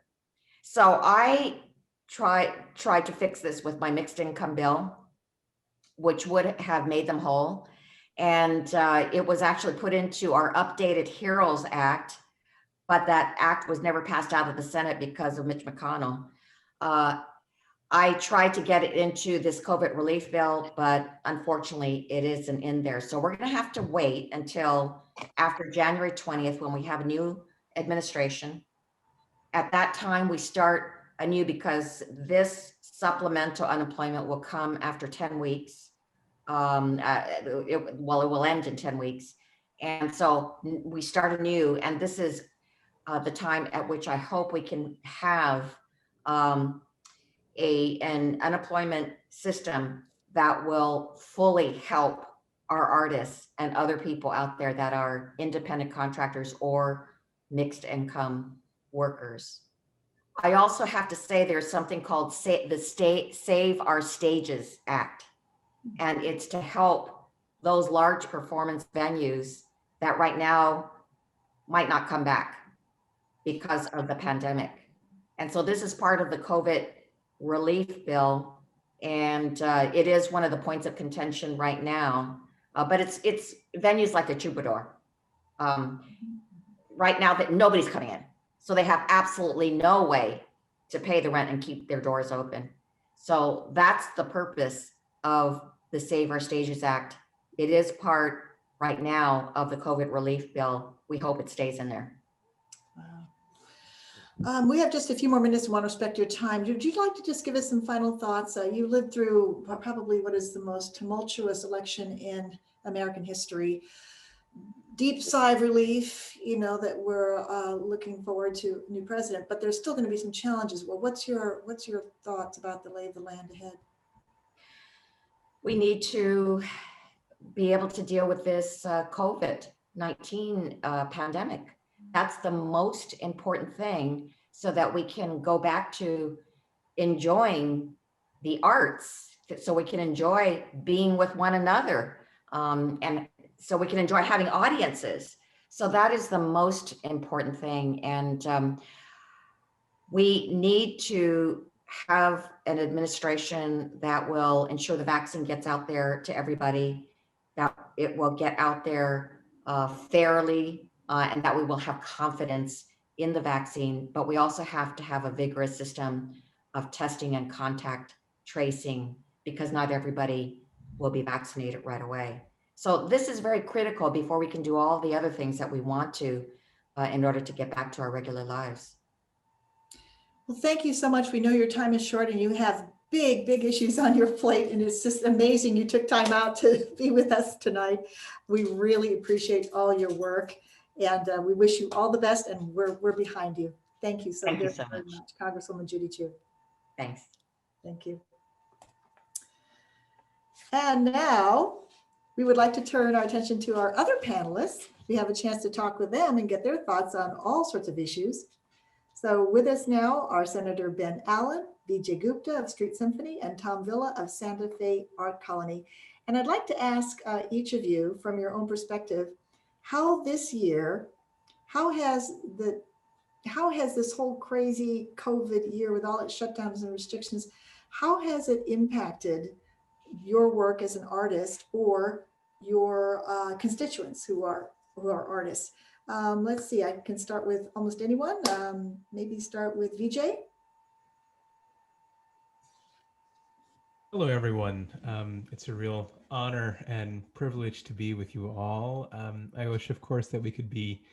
S7: So I tried to fix this with my mixed income bill, which would have made them whole. And it was actually put into our updated HEROES Act, but that act was never passed out of the Senate because of Mitch McConnell. I tried to get it into this COVID relief bill, but unfortunately it isn't in there. So we're gonna have to wait until after January 20th when we have a new administration. At that time, we start anew, because this supplemental unemployment will come after 10 weeks. it will end in 10 weeks. And so we start anew, and this is the time at which I hope we can have an unemployment system that will fully help our artists and other people out there that are independent contractors or mixed income workers. I also have to say there's something called the Save Our Stages Act, and it's to help those large performance venues that right now might not come back because of the pandemic. And so this is part of the COVID relief bill, and it is one of the points of contention right now. But it's venues like the Troubadour right now that nobody's coming in, so they have absolutely no way to pay the rent and keep their doors open. So that's the purpose of the Save Our Stages Act. It is part right now of the COVID relief bill. We hope it stays in there.
S3: Wow. We have just a few more minutes and want to respect your time. Would you like to just give us some final thoughts? You lived through probably what is the most tumultuous election in American history. Deep sigh of relief, that we're looking forward to a new president, but there's still going to be some challenges. Well, what's your thoughts about the lay of the land ahead?
S7: We need to be able to deal with this COVID-19 pandemic. That's the most important thing, so that we can go back to enjoying the arts, so we can enjoy being with one another, and so we can enjoy having audiences. So that is the most important thing. And we need to have an administration that will ensure the vaccine gets out there to everybody, that it will get out there fairly, and that we will have confidence in the vaccine. But we also have to have a vigorous system of testing and contact tracing, because not everybody will be vaccinated right away. So this is very critical before we can do all the other things that we want to in order to get back to our regular lives.
S3: Well, thank you so much. We know your time is short and you have big issues on your plate, and it's just amazing you took time out to be with us tonight. We really appreciate all your work, and we wish you all the best, and we're behind you. Thank you so very much, Congresswoman Judy Chu.
S7: Thanks.
S3: Thank you. And now we would like to turn our attention to our other panelists. We have a chance to talk with them and get their thoughts on all sorts of issues. So with us now are Senator Ben Allen, Vijay Gupta of Street Symphony, and Tom Villa of Santa Fe Art Colony. And I'd like to ask each of you, from your own perspective, how this year, how has this whole crazy COVID year with all its shutdowns and restrictions, how has it impacted your work as an artist or your constituents who are artists? Let's see, I can start with almost anyone. Maybe start with Vijay.
S14: Hello, everyone. It's a real honor and privilege to be with you all. I wish, of course, that we could be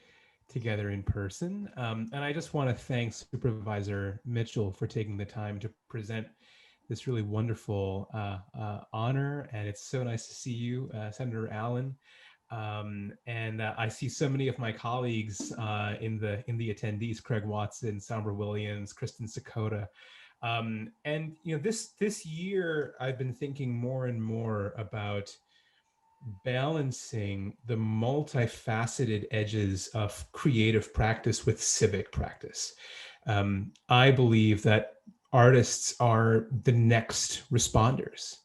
S14: together in person. And I just want to thank Supervisor Mitchell for taking the time to present this really wonderful honor. And it's so nice to see you, Senator Allen. And I see so many of my colleagues in the attendees: Craig Watson, Sombra Williams, Kristen Sakota. And this year I've been thinking more and more about balancing the multifaceted edges of creative practice with civic practice. I believe that artists are the next responders.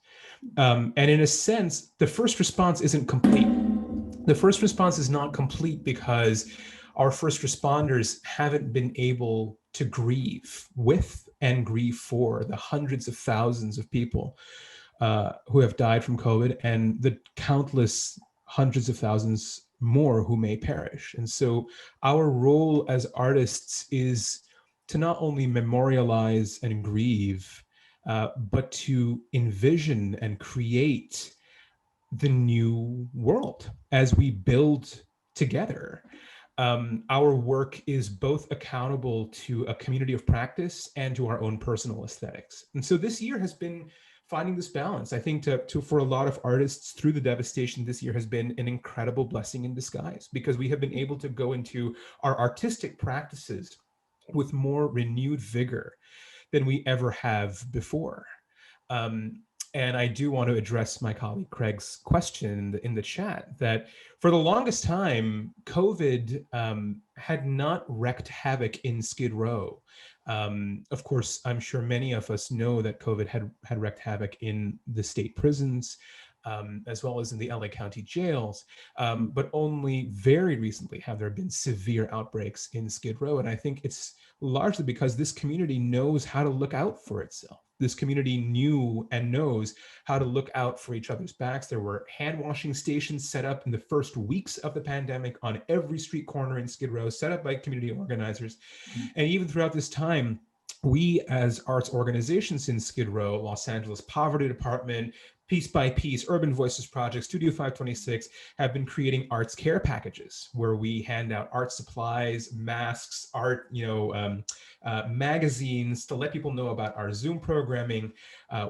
S14: And in a sense, the first response isn't complete. The first response is not complete because our first responders haven't been able to grieve with and grieve for the hundreds of thousands of people who have died from COVID, and the countless hundreds of thousands more who may perish. And so our role as artists is to not only memorialize and grieve, but to envision and create the new world as we build together. Our work is both accountable to a community of practice and to our own personal aesthetics. And so this year has been finding this balance. I think for a lot of artists through the devastation this year has been an incredible blessing in disguise, because we have been able to go into our artistic practices with more renewed vigor than we ever have before. And I do want to address my colleague Craig's question in the chat that for the longest time, COVID had not wreaked havoc in Skid Row. Of course, I'm sure many of us know that COVID had wreaked havoc in the state prisons, as well as in the LA County jails. But only very recently have there been severe outbreaks in Skid Row. And I think it's largely because this community knows how to look out for itself. This community knew and knows how to look out for each other's backs. There were hand washing stations set up in the first weeks of the pandemic on every street corner in Skid Row, set up by community organizers. And even throughout this time, we as arts organizations in Skid Row, Los Angeles Poverty Department, Piece by Piece, Urban Voices Project, Studio 526 have been creating arts care packages where we hand out art supplies, masks, art, magazines to let people know about our Zoom programming.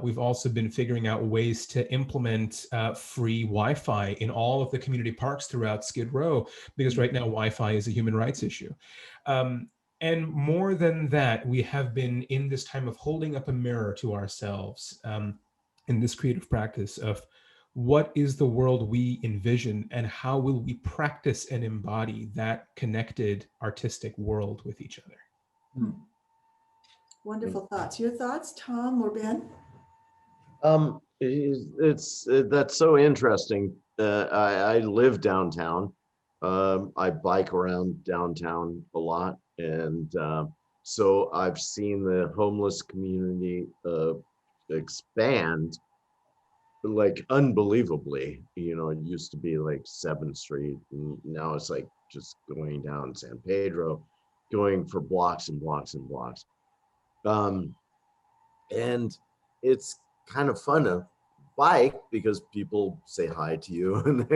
S14: We've also been figuring out ways to implement free Wi-Fi in all of the community parks throughout Skid Row, because right now Wi-Fi is a human rights issue. And more than that, we have been in this time of holding up a mirror to ourselves in this creative practice of what is the world we envision and how will we practice and embody that connected artistic world with each other.
S3: Wonderful thoughts. Your thoughts, Tom or Ben?
S9: That's so interesting. I live downtown. I bike around downtown a lot, and so I've seen the homeless community expand like unbelievably. It used to be like 7th Street, and now it's like just going down San Pedro, going for blocks and blocks and blocks. And it's kind of fun to bike because people say hi to you and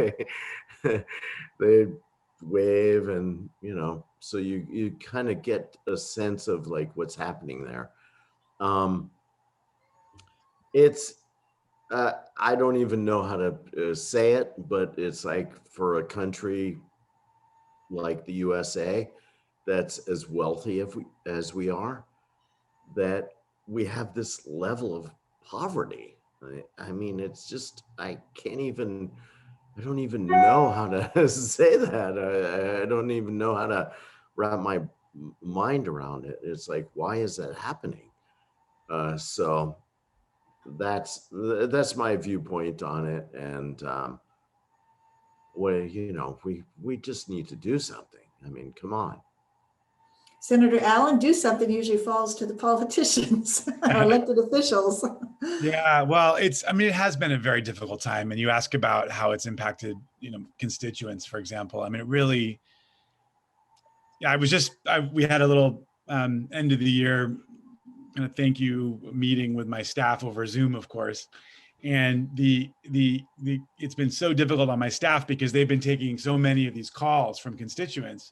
S9: they wave, and so you kind of get a sense of like what's happening there. It's I don't even know how to say it, but it's like for a country like the USA that's as wealthy as we are, that we have this level of poverty. I mean, it's just, I don't even know how to say that. I don't even know how to wrap my mind around it. It's like, why is that happening? So that's my viewpoint on it. And we just need to do something. I mean, come on.
S3: Senator Allen, do something usually falls to the politicians or elected officials.
S13: Yeah, well, it has been a very difficult time. And you ask about how it's impacted, constituents, for example. I mean, it really, we had a little end of the year kind of thank you meeting with my staff over Zoom, of course. And it's been so difficult on my staff because they've been taking so many of these calls from constituents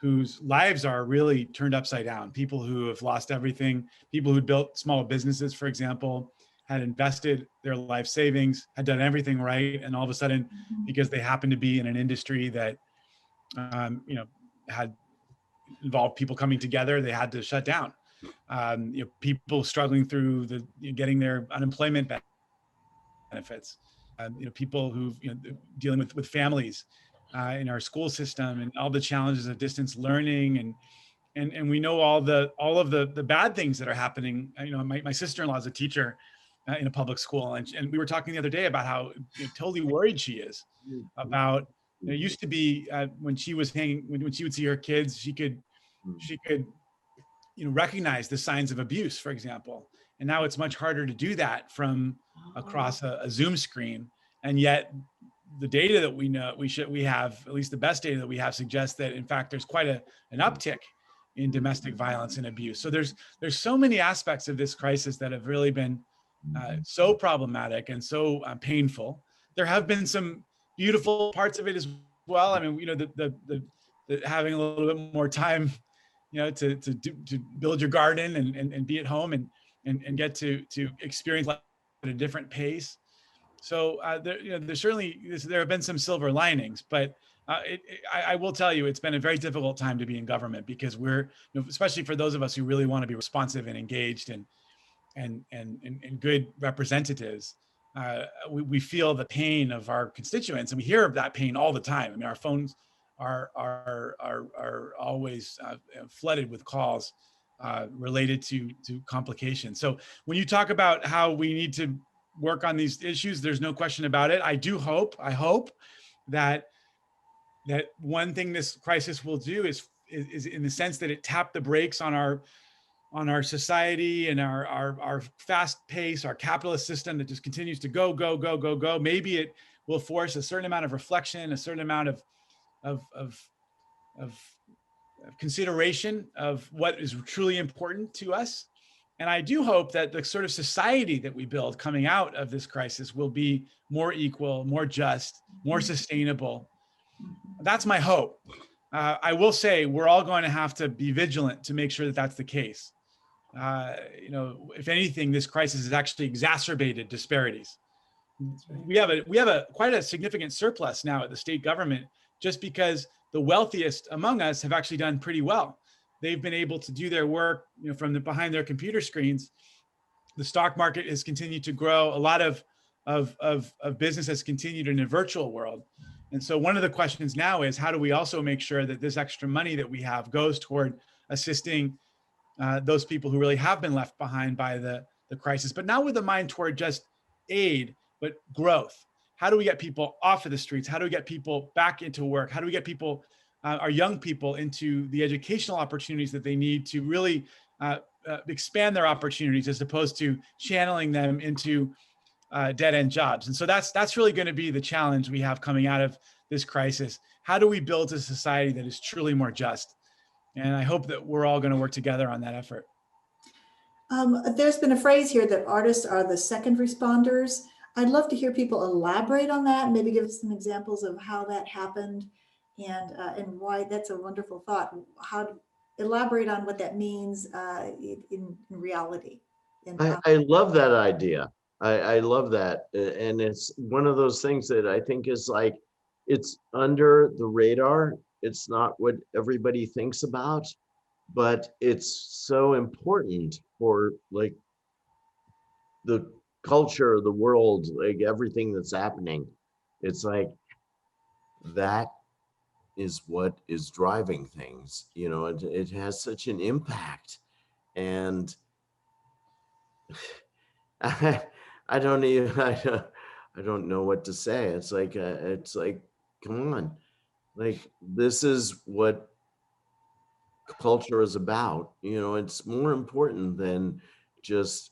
S13: whose lives are really turned upside down. People who have lost everything, people who built small businesses, for example, had invested their life savings, had done everything right. And all of a sudden, because they happen to be in an industry that, had involved people coming together, they had to shut down. People struggling through getting their unemployment benefits, people who've dealing with families in our school system and all the challenges of distance learning, and we know all of the bad things that are happening. My sister-in-law is a teacher in a public school, and we were talking the other day about how totally worried she is about. It used to be when she was when she would see her kids, she could recognize the signs of abuse, for example. And now it's much harder to do that from across a Zoom screen. And yet the data that we have, at least the best data that we have, suggests that in fact there's quite an uptick in domestic violence and abuse. So there's so many aspects of this crisis that have really been so problematic and so painful. There have been some beautiful parts of it as well. I mean, the having a little bit more time, to build your garden and be at home and get to experience life a different pace. So there's certainly, there have been some silver linings, but I will tell you, it's been a very difficult time to be in government because we're, especially for those of us who really want to be responsive and engaged and good representatives, we feel the pain of our constituents, and we hear of that pain all the time. I mean, our phones are always flooded with calls related to complications. So when you talk about how we need to work on these issues, there's no question about it. I hope that one thing this crisis will do is in the sense that it tapped the brakes on our society and our fast pace, our capitalist system that just continues to go. Maybe it will force a certain amount of reflection, a certain amount of consideration of what is truly important to us. And I do hope that the sort of society that we build coming out of this crisis will be more equal, more just, more sustainable. That's my hope. I will say we're all going to have to be vigilant to make sure that that's the case. If anything, this crisis has actually exacerbated disparities. We have quite a significant surplus now at the state government, just because the wealthiest among us have actually done pretty well. They've been able to do their work, from behind their computer screens. The stock market has continued to grow. A lot of business has continued in a virtual world. And so one of the questions now is, how do we also make sure that this extra money that we have goes toward assisting those people who really have been left behind by the crisis, but not with a mind toward just aid, but growth. How do we get people off of the streets? How do we get people back into work? How do we get people, our young people, into the educational opportunities that they need to really expand their opportunities, as opposed to channeling them into dead-end jobs? And so that's really going to be the challenge we have coming out of this crisis. How do we build a society that is truly more just? And I hope that we're all going to work together on that effort.
S3: There's been a phrase here that artists are the second responders. I'd love to hear people elaborate on that, maybe give us some examples of how that happened and why. That's a wonderful thought. How to elaborate on what that means in reality.
S15: I love that idea. I love that. And it's one of those things that I think is like, it's under the radar. It's not what everybody thinks about, but it's so important for like the culture, the world, like everything that's happening. It's like, that is what is driving things. It has such an impact. And I don't know what to say. It's like, come on. Like, this is what culture is about. It's more important than just,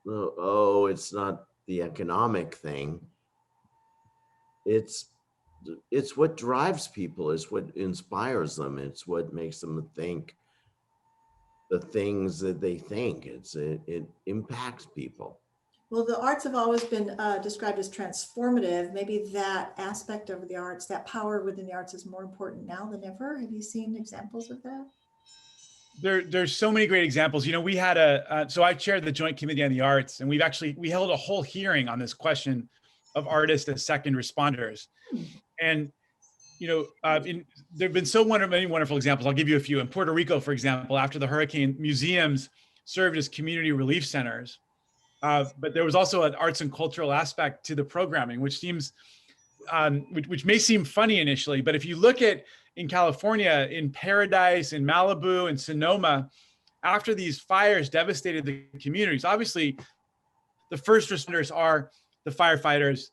S15: it's not the economic thing. It's what drives people. It's what inspires them. It's what makes them think the things that they think. It impacts people.
S3: Well, the arts have always been described as transformative. Maybe that aspect of the arts, that power within the arts, is more important now than ever. Have you seen examples of that?
S13: There's so many great examples. We had so I chaired the Joint Committee on the Arts, and we held a whole hearing on this question of artists as second responders. And there've been many wonderful examples. I'll give you a few. In Puerto Rico, for example, after the hurricane, museums served as community relief centers. But there was also an arts and cultural aspect to the programming, which seems, which may seem funny initially, but if you look at in California, in Paradise, in Malibu, and Sonoma, after these fires devastated the communities, obviously the first responders are the firefighters,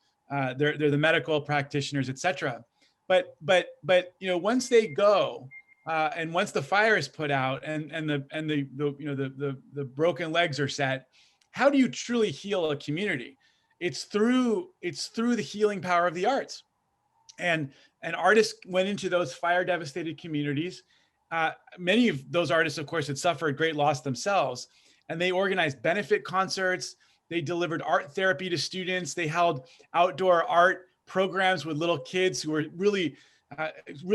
S13: they're the medical practitioners, etc. But once they go, and once the fire is put out and the broken legs are set, how do you truly heal a community? It's through the healing power of the arts. And artists went into those fire devastated communities. Many of those artists, of course, had suffered great loss themselves, and they organized benefit concerts. They delivered art therapy to students. They held outdoor art programs with little kids who were really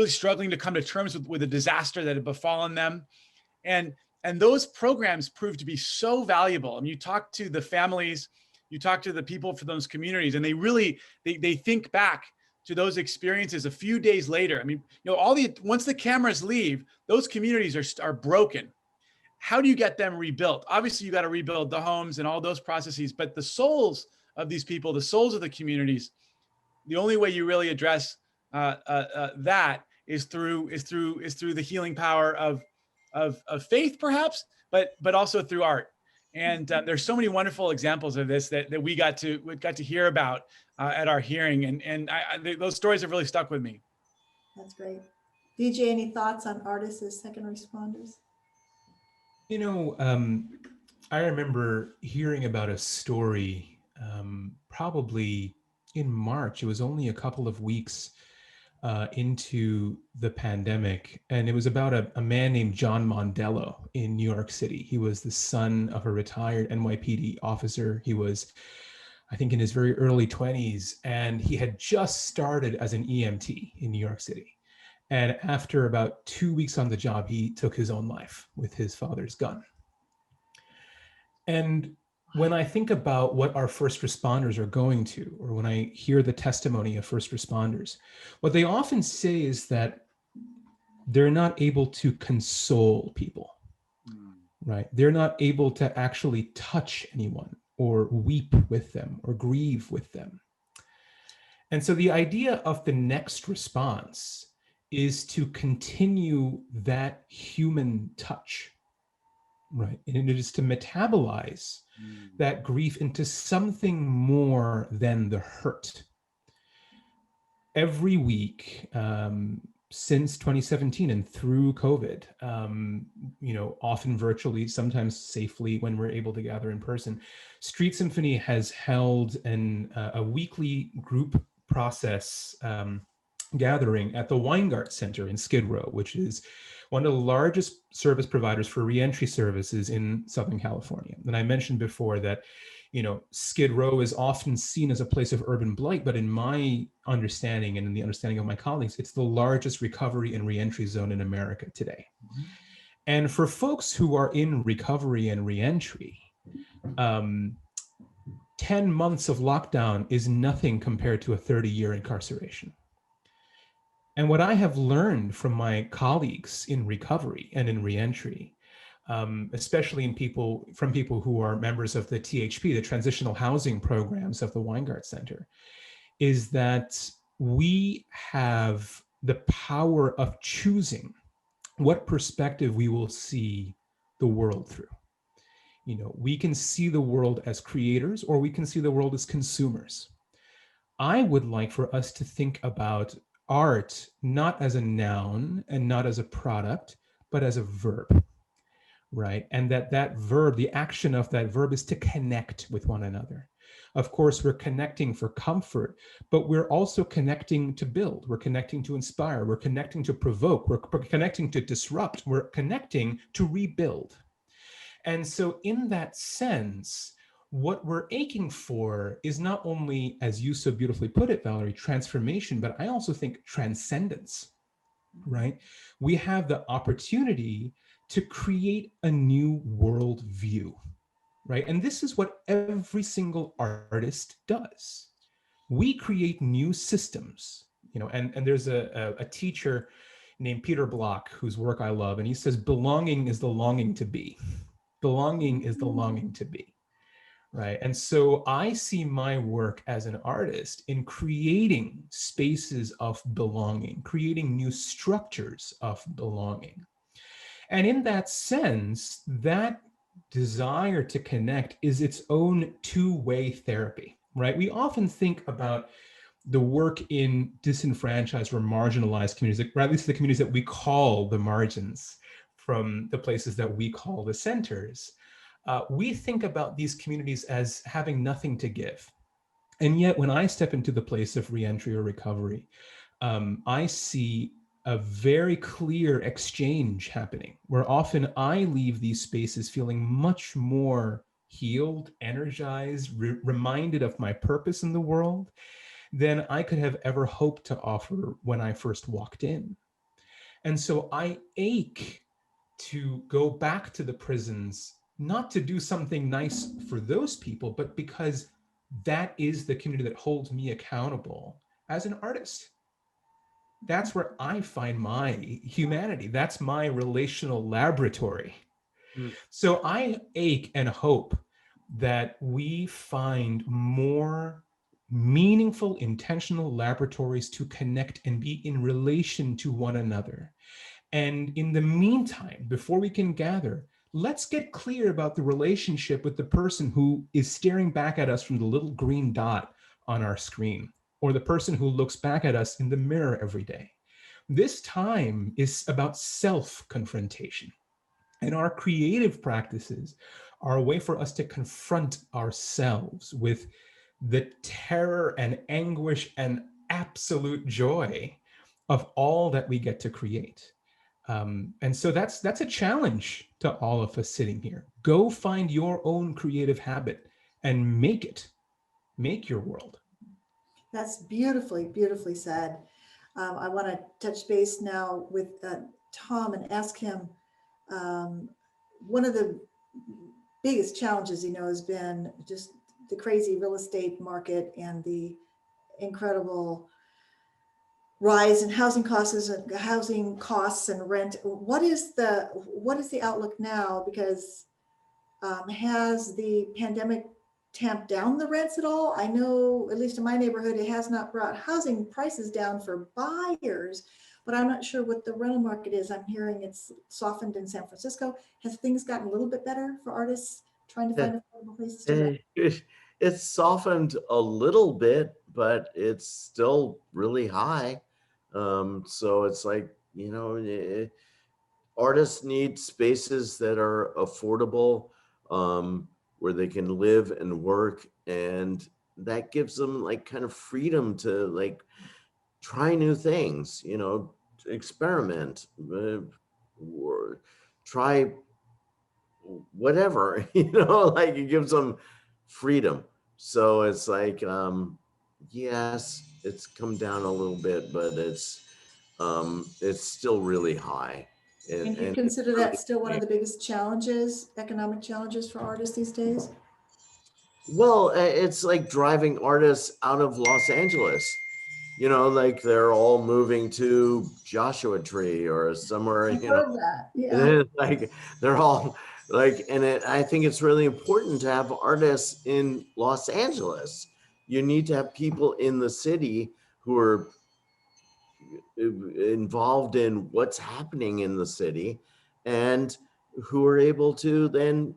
S13: struggling to come to terms with a disaster that had befallen them. And those programs proved to be so valuable. I mean, you talk to the families you talk to the people from those communities, and they really, they think back to those experiences a few days later. I mean, once the cameras leave, those communities are broken. How do you get them rebuilt? Obviously, you got to rebuild the homes and all those processes, but the souls of these people, the souls of the communities, the only way you really address that is through the healing power of faith, perhaps, but also through art. And there's so many wonderful examples of this that we got to hear about at our hearing, and those stories have really stuck with me.
S3: That's great. Vijay, any thoughts on artists as second responders?
S14: I remember hearing about a story probably in March. It was only a couple of weeks into the pandemic, and it was about a man named John Mondello in New York City. He was the son of a retired NYPD officer. He was, I think, in his very early 20s, and he had just started as an EMT in New York City. And after about 2 weeks on the job, he took his own life with his father's gun. And when I think about what our first responders are going to, or when I hear the testimony of first responders, what they often say is that they're not able to console people, right? They're not able to actually touch anyone or weep with them or grieve with them. And so the idea of the next response is to continue that human touch, right? And it is to metabolize that grief into something more than the hurt. Every week since 2017 and through COVID, often virtually, sometimes safely when we're able to gather in person, Street Symphony has held a weekly group process gathering at the Weingart Center in Skid Row, which is one of the largest service providers for reentry services in Southern California. And I mentioned before that, Skid Row is often seen as a place of urban blight, but in my understanding and in the understanding of my colleagues, it's the largest recovery and reentry zone in America today. And for folks who are in recovery and reentry, 10 months of lockdown is nothing compared to a 30-year incarceration. And what I have learned from my colleagues in recovery and in reentry, especially from people who are members of the THP, the transitional housing programs of the Weingart Center, is that we have the power of choosing what perspective we will see the world through. We can see the world as creators, or we can see the world as consumers. I would like for us to think about art not as a noun and not as a product, but as a verb, right? And that verb, the action of that verb, is to connect with one another. Of course, we're connecting for comfort, but we're also connecting to build. We're connecting to inspire. We're connecting to provoke. We're connecting to disrupt. We're connecting to rebuild. And so in that sense, what we're aching for is not only, as you so beautifully put it, Valerie, transformation, but I also think transcendence, right? We have the opportunity to create a new world view, right? And this is what every single artist does. We create new systems, and there's a teacher named Peter Block, whose work I love, and he says, belonging is the longing to be. Belonging is the longing to be. Right. And so I see my work as an artist in creating spaces of belonging, creating new structures of belonging. And in that sense, that desire to connect is its own two-way therapy, right? We often think about the work in disenfranchised or marginalized communities, or at least the communities that we call the margins, from the places that we call the centers. We think about these communities as having nothing to give. And yet when I step into the place of reentry or recovery, I see a very clear exchange happening, where often I leave these spaces feeling much more healed, energized, reminded of my purpose in the world than I could have ever hoped to offer when I first walked in. And so I ache to go back to the prisons not to do something nice for those people, but because that is the community that holds me accountable as an artist. That's where I find my humanity. That's my relational laboratory. So I ache and hope that we find more meaningful, intentional laboratories to connect and be in relation to one another. And in the meantime, before we can gather, let's get clear about the relationship with the person who is staring back at us from the little green dot on our screen, or the person who looks back at us in the mirror every day. This time is about self-confrontation. And our creative practices are a way for us to confront ourselves with the terror and anguish and absolute joy of all that we get to create. And so that's a challenge to all of us sitting here. Go find your own creative habit and make your world.
S3: That's beautifully, beautifully said. I want to touch base now with Tom and ask him, one of the biggest challenges, has been just the crazy real estate market and the incredible rise in housing costs and rent. What is the outlook now? Because has the pandemic tamped down the rents at all? I know, at least in my neighborhood, it has not brought housing prices down for buyers, but I'm not sure what the rental market is. I'm hearing it's softened in San Francisco. Has things gotten a little bit better for artists trying to find affordable places to rent?
S15: It's softened a little bit, but it's still really high. So it's like, artists need spaces that are affordable, where they can live and work, and that gives them like kind of freedom to like try new things, experiment, or try whatever, like it gives them freedom. So it's like, yes, it's come down a little bit, but it's still really high.
S3: And do you consider that still one of the biggest challenges, economic challenges for artists these days?
S15: Well, it's like driving artists out of Los Angeles. Like they're all moving to Joshua Tree or somewhere,
S3: I've heard that. Yeah.
S15: like they're all like, and I think it's really important to have artists in Los Angeles. You need to have people in the city who are involved in what's happening in the city and who are able to then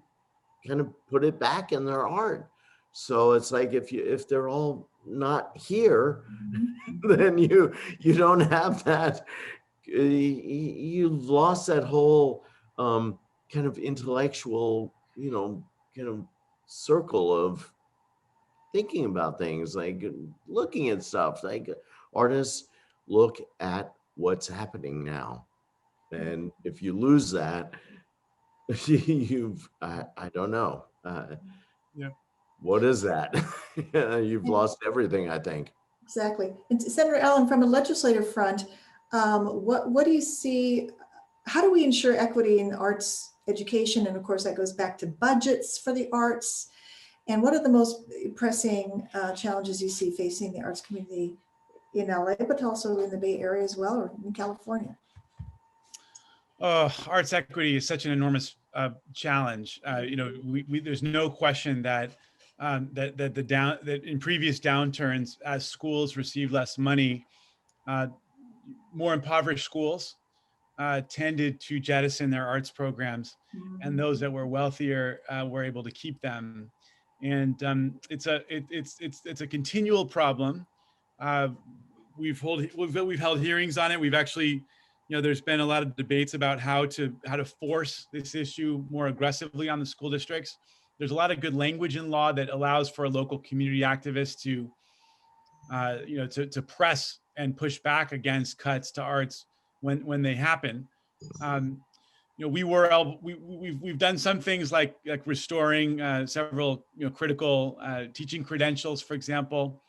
S15: kind of put it back in their art. So it's like if they're all not here, then you don't have that. You've lost that whole kind of intellectual, kind of circle of thinking about things, like looking at stuff. Like artists look at what's happening now, and if you lose that, I don't know.
S13: Yeah.
S15: What is that? You've lost everything, I think.
S3: Exactly. And Senator Allen, from a legislative front, what do you see? How do we ensure equity in arts education? And of course, that goes back to budgets for the arts. And what are the most pressing challenges you see facing the arts community in LA, but also in the Bay Area as well, or in California?
S13: Arts equity is such an enormous challenge. There's no question that that in previous downturns, as schools received less money, more impoverished schools tended to jettison their arts programs, and those that were wealthier were able to keep them. And it's a continual problem. We've held hearings on it. We've actually, there's been a lot of debates about how to force this issue more aggressively on the school districts. There's a lot of good language in law that allows for local community activists to, to press and push back against cuts to arts when they happen. We've done some things like restoring several critical teaching credentials, for example,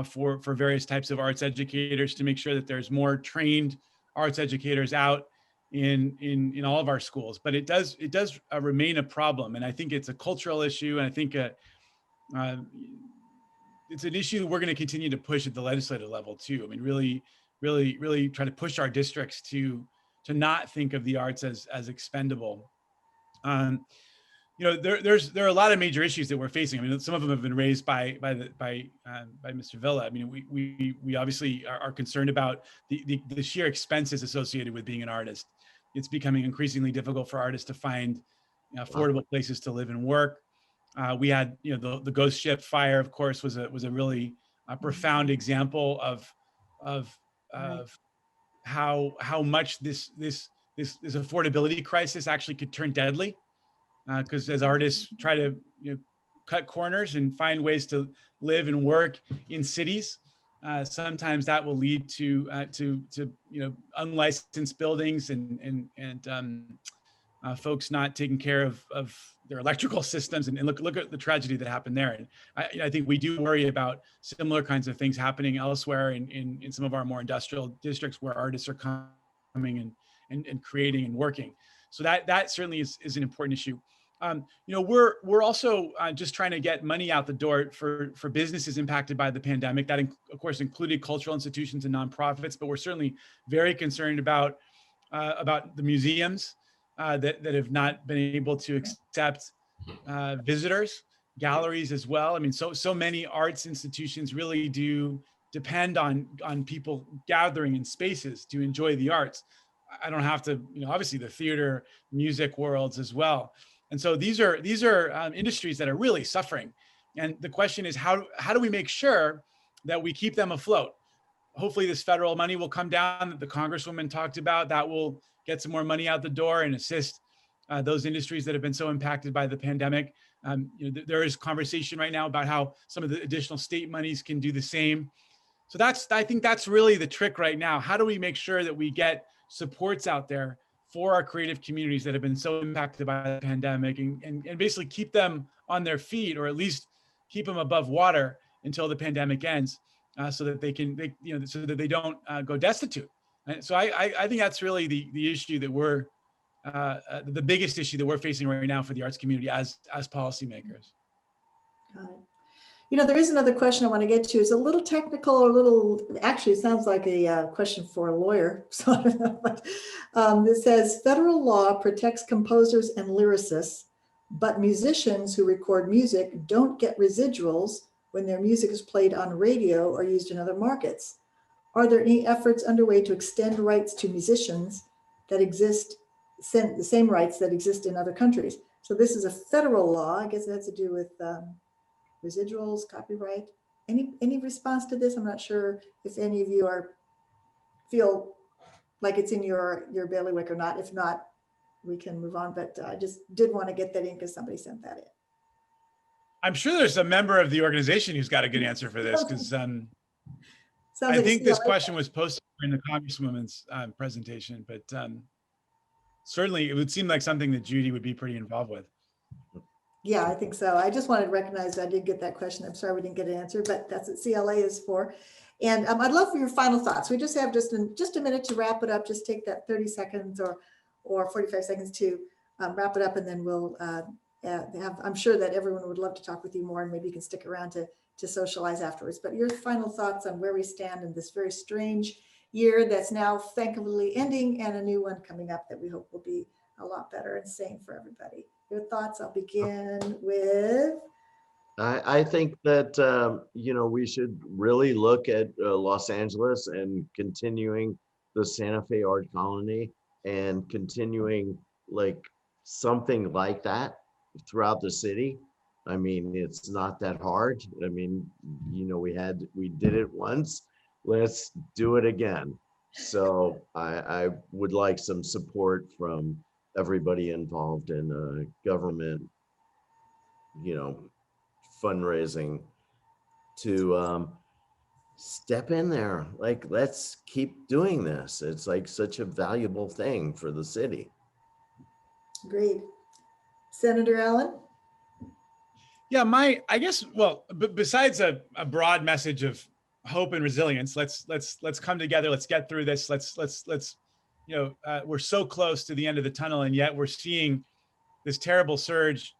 S13: for various types of arts educators, to make sure that there's more trained arts educators out in all of our schools, but it does remain a problem. And I think it's a cultural issue. And I think it's an issue that we're going to continue to push at the legislative level too. I mean, really try to push our districts to not think of the arts as expendable. There are a lot of major issues that we're facing. I mean, some of them have been raised by Mr. Villa. I mean, we obviously are concerned about the sheer expenses associated with being an artist. It's becoming increasingly difficult for artists to find affordable places to live and work. We had, the ghost ship fire, of course, was a really profound example of how much this affordability crisis actually could turn deadly. Because as artists try to cut corners and find ways to live and work in cities, sometimes that will lead to unlicensed buildings and folks not taking care of their electrical systems. And look at the tragedy that happened there. And I think we do worry about similar kinds of things happening elsewhere in some of our more industrial districts where artists are coming and creating and working. So that certainly is an important issue. We're also just trying to get money out the door for businesses impacted by the pandemic. That, of course, included cultural institutions and nonprofits, but we're certainly very concerned about the museums that have not been able to accept visitors, galleries as well. I mean, so many arts institutions really do depend on people gathering in spaces to enjoy the arts. I don't have to, obviously the theater, music worlds as well. And so these are industries that are really suffering. And the question is, how do we make sure that we keep them afloat? Hopefully this federal money will come down that the Congresswoman talked about. That will get some more money out the door and assist those industries that have been so impacted by the pandemic. There is conversation right now about how some of the additional state monies can do the same. So I think that's really the trick right now. How do we make sure that we get supports out there for our creative communities that have been so impacted by the pandemic and basically keep them on their feet, or at least keep them above water until the pandemic ends, so that so that they don't go destitute. And so I think that's really the issue that we're the biggest issue that we're facing right now for the arts community as policymakers.
S3: Got it. There is another question I want to get to. It's a little technical, actually it sounds like a question for a lawyer. So I don't know, but it says federal law protects composers and lyricists, but musicians who record music don't get residuals when their music is played on radio or used in other markets. Are there any efforts underway to extend rights to musicians that exist, the same rights that exist in other countries? So this is a federal law. I guess it has to do with residuals, copyright. Any response to this? I'm not sure if any of you feel like it's in your bailiwick or not. If not, we can move on. But I just did want to get that in because somebody sent that in.
S13: I'm sure there's a member of the organization who's got a good answer for this, because I think this question was posted in the Congresswoman's presentation, but certainly it would seem like something that Judy would be pretty involved with.
S3: Yeah, I think so. I just wanted to recognize I did get that question. I'm sorry we didn't get an answer, but that's what CLA is for. And I'd love for your final thoughts. We just have just a minute to wrap it up. Just take that 30 seconds or 45 seconds to wrap it up, and then we'll I'm sure that everyone would love to talk with you more, and maybe you can stick around to socialize afterwards. But your final thoughts on where we stand in this very strange year that's now thankfully ending, and a new one coming up that we hope will be a lot better and sane for everybody. Your thoughts? I'll begin with.
S15: I think that, we should really look at Los Angeles and continuing the Santa Fe Art Colony and continuing like something like that throughout the city. I mean, it's not that hard. I mean, we did it once. Let's do it again. So I would like some support from everybody involved in government, fundraising to step in there. Like, let's keep doing this. It's like such a valuable thing for the city.
S3: Agreed. Senator Allen?
S13: Yeah, besides a broad message of hope and resilience, let's come together. Let's get through this. Let's we're so close to the end of the tunnel, and yet we're seeing this terrible surge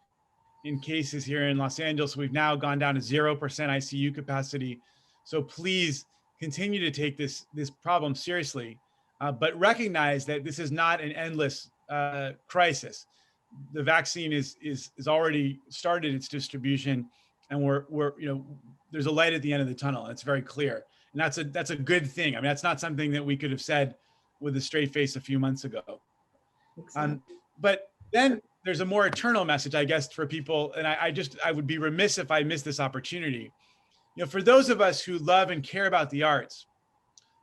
S13: in cases here in Los Angeles. We've now gone down to 0% ICU capacity. So please continue to take this problem seriously, but recognize that this is not an endless crisis. The vaccine is already started its distribution, and we're there's a light at the end of the tunnel, and it's very clear. And that's a good thing. I mean, that's not something that we could have said with a straight face a few months ago.
S3: Exactly.
S13: But then there's a more eternal message, I guess, for people. And I would be remiss if I missed this opportunity. For those of us who love and care about the arts,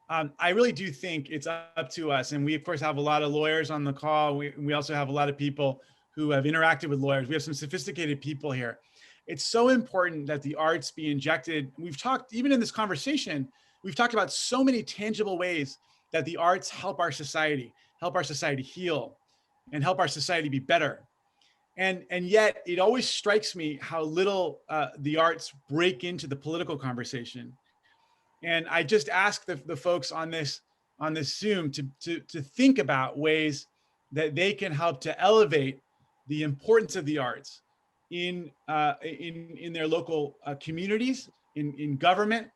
S13: I really do think it's up to us. And we, of course, have a lot of lawyers on the call. We also have a lot of people who have interacted with lawyers. We have some sophisticated people here. It's so important that the arts be injected. We've talked, even in this conversation, we've talked about so many tangible ways that the arts help our society heal, and help our society be better. And yet it always strikes me how little the arts break into the political conversation. And I just ask the folks on this Zoom to think about ways that they can help to elevate the importance of the arts in their local communities, in government.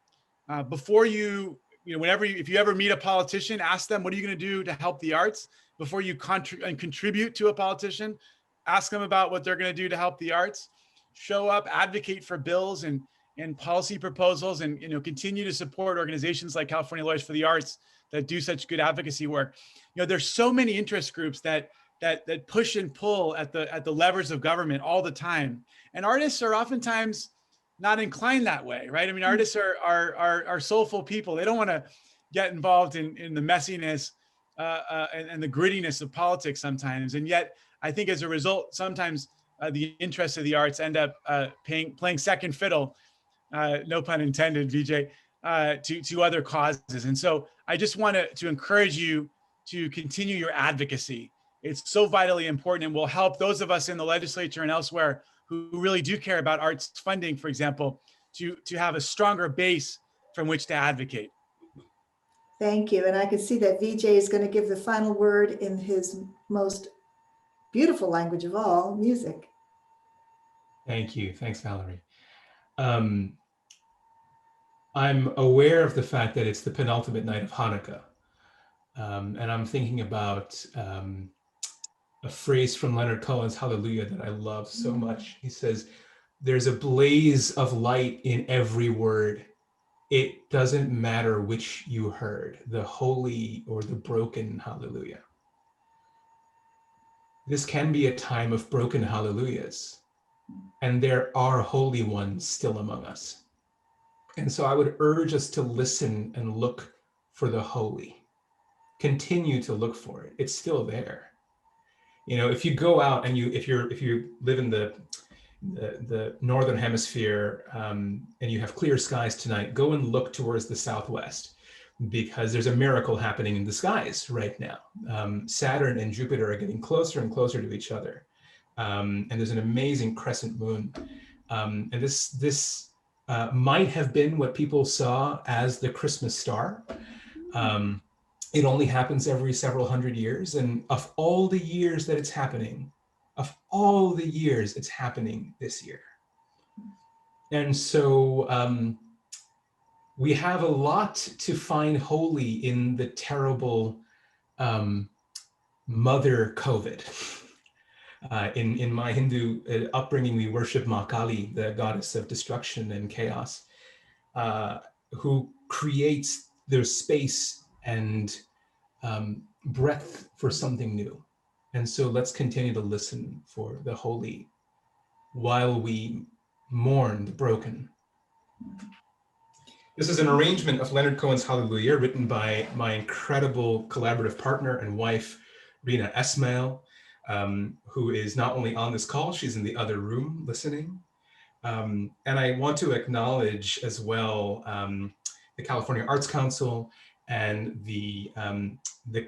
S13: Before if you ever meet a politician, ask them, what are you going to do to help the arts? Before you contribute to a politician, ask them about what they're going to do to help the arts. Show up, advocate for bills and policy proposals, and continue to support organizations like California Lawyers for the Arts that do such good advocacy work. There's so many interest groups that push and pull at the levers of government all the time, and artists are oftentimes not inclined that way, right? I mean, artists are soulful people. They don't want to get involved in the messiness and the grittiness of politics sometimes. And yet, I think as a result, sometimes the interests of the arts end up playing second fiddle, no pun intended, Vijay, to other causes. And so I just want to encourage you to continue your advocacy. It's so vitally important, and will help those of us in the legislature and elsewhere who really do care about arts funding, for example, to have a stronger base from which to advocate.
S3: Thank you. And I can see that Vijay is going to give the final word in his most beautiful language of all, music.
S14: Thank you. Thanks, Valerie. I'm aware of the fact that it's the penultimate night of Hanukkah. And I'm thinking about a phrase from Leonard Cohen's Hallelujah that I love so much. He says, "There's a blaze of light in every word. It doesn't matter which you heard, the holy or the broken hallelujah." This can be a time of broken hallelujahs, and there are holy ones still among us. And so I would urge us to listen and look for the holy. Continue to look for it. It's still there. If you go out and if you live in the northern hemisphere and you have clear skies tonight, go and look towards the southwest, because there's a miracle happening in the skies right now. Saturn and Jupiter are getting closer and closer to each other, and there's an amazing crescent moon. And this might have been what people saw as the Christmas star. It only happens every several hundred years, and of all the years that it's happening, it's happening this year. And so we have a lot to find holy in the terrible mother COVID. In my Hindu upbringing, we worship Ma Kali, the goddess of destruction and chaos, who creates the space and breadth for something new. And so let's continue to listen for the holy while we mourn the broken. This is an arrangement of Leonard Cohen's Hallelujah, written by my incredible collaborative partner and wife, Rina Esmail, who is not only on this call, she's in the other room listening. And I want to acknowledge as well the California Arts Council and the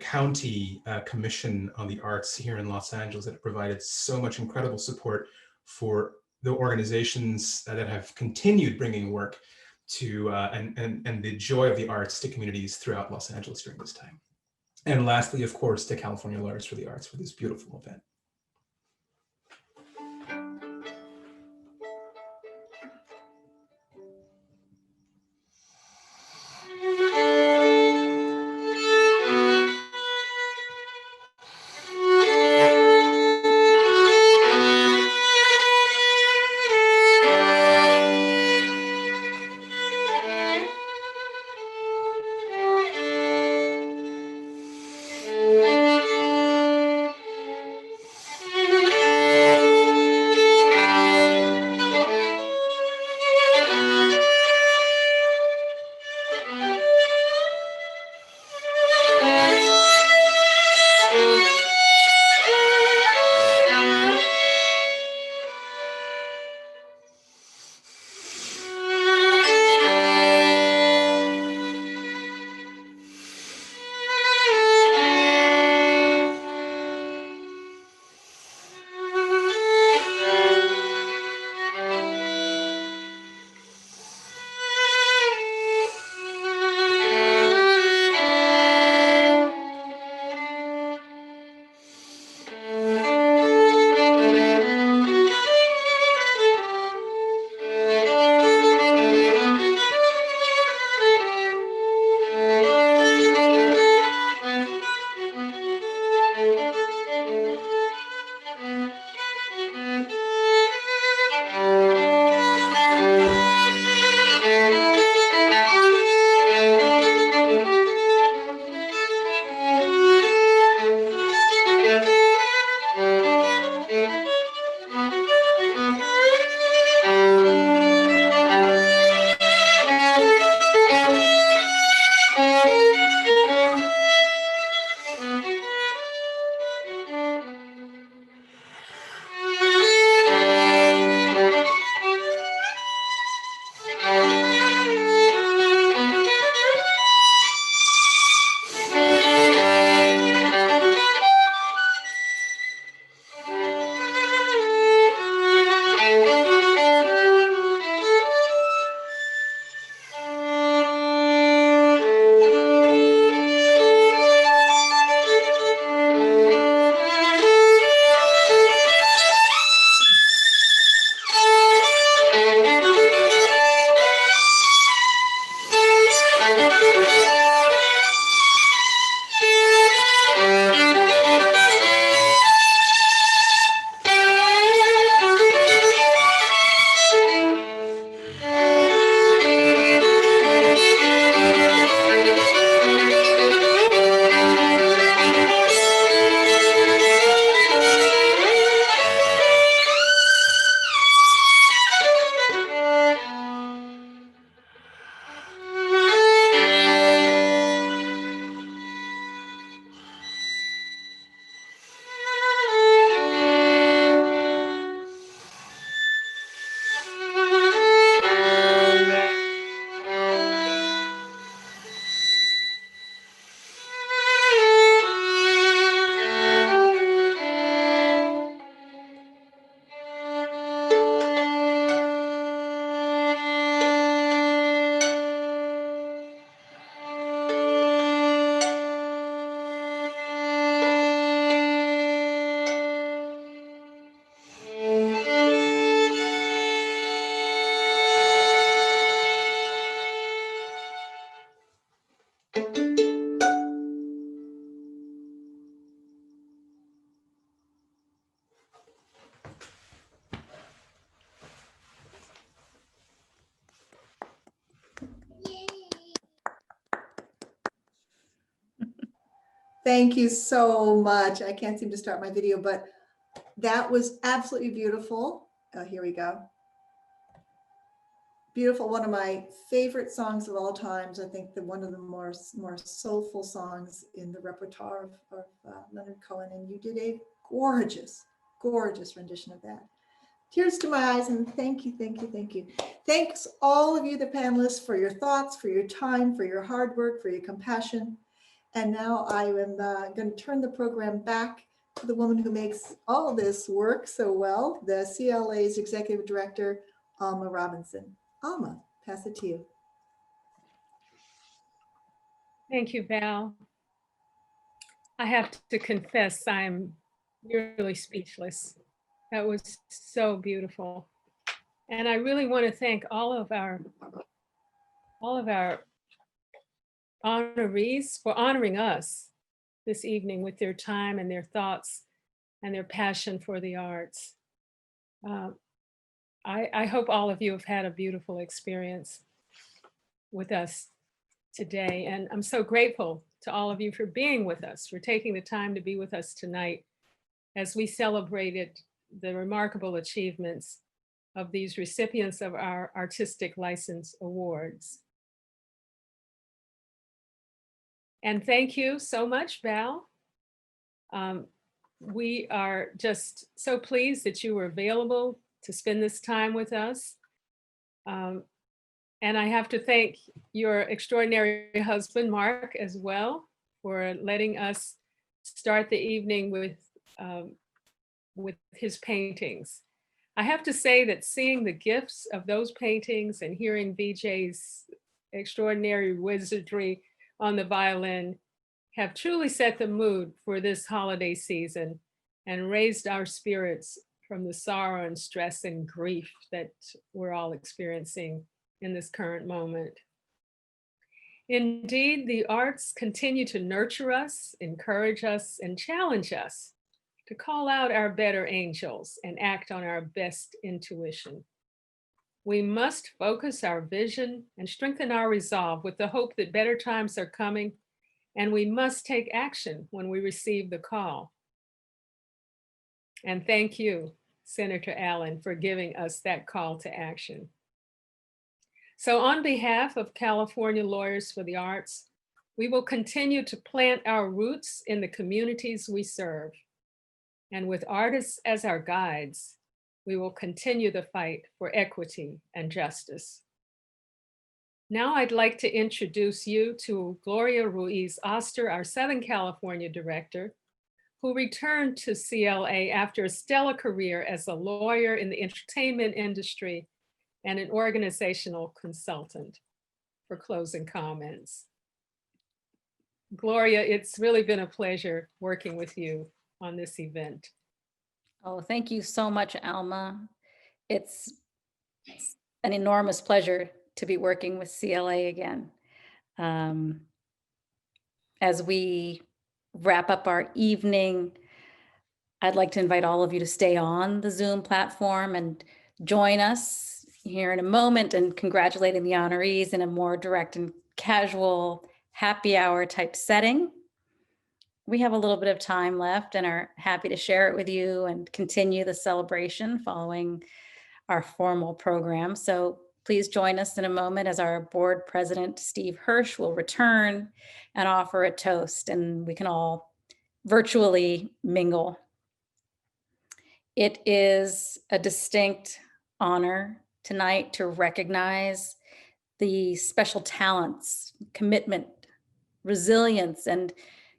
S14: County Commission on the Arts here in Los Angeles that have provided so much incredible support for the organizations that have continued bringing work to and the joy of the arts to communities throughout Los Angeles during this time. And lastly, of course, to California Lawyers for the Arts for this beautiful event.
S3: Thank you so much. I can't seem to start my video, but that was absolutely beautiful. Oh, here we go. Beautiful. One of my favorite songs of all times. I think one of the more soulful songs in the repertoire of Leonard Cohen. And you did a gorgeous, gorgeous rendition of that. Tears to my eyes, and thank you, thank you, thank you. Thanks all of you, the panelists, for your thoughts, for your time, for your hard work, for your compassion. And now I am going to turn the program back to the woman who makes all this work so well, the CLA's Executive Director, Alma Robinson. Alma, pass it to you.
S2: Thank you, Val. I have to confess, I'm really speechless. That was so beautiful. And I really want to thank all of our honorees for honoring us this evening with their time and their thoughts and their passion for the arts. I hope all of you have had a beautiful experience with us today. And I'm so grateful to all of you for being with us, for taking the time to be with us tonight as we celebrated the remarkable achievements of these recipients of our Artistic License Awards. And thank you so much, Val. We are just so pleased that you were available to spend this time with us. And I have to thank your extraordinary husband, Mark, as well, for letting us start the evening with his paintings. I have to say that seeing the gifts of those paintings and hearing Vijay's extraordinary wizardry on the violin have truly set the mood for this holiday season and raised our spirits from the sorrow and stress and grief that we're all experiencing in this current moment. Indeed, the arts continue to nurture us, encourage us, and challenge us to call out our better angels and act on our best intuition. We must focus our vision and strengthen our resolve with the hope that better times are coming, and we must take action when we receive the call. And thank you, Senator Allen, for giving us that call to action. So on behalf of California Lawyers for the Arts, we will continue to plant our roots in the communities we serve. And with artists as our guides, we will continue the fight for equity and justice. Now I'd like to introduce you to Gloria Ruiz Oster, our Southern California director, who returned to CLA after a stellar career as a lawyer in the entertainment industry and an organizational consultant, for closing comments. Gloria, it's really been a pleasure working with you on this event.
S16: Oh, thank you so much, Alma. It's an enormous pleasure to be working with CLA again. As we wrap up our evening, I'd like to invite all of you to stay on the Zoom platform and join us here in a moment and congratulating the honorees in a more direct and casual happy hour type setting. We have a little bit of time left and are happy to share it with you and continue the celebration following our formal program. So please join us in a moment as our board president, Steve Hirsch, will return and offer a toast, and we can all virtually mingle. It is a distinct honor tonight to recognize the special talents, commitment, resilience, and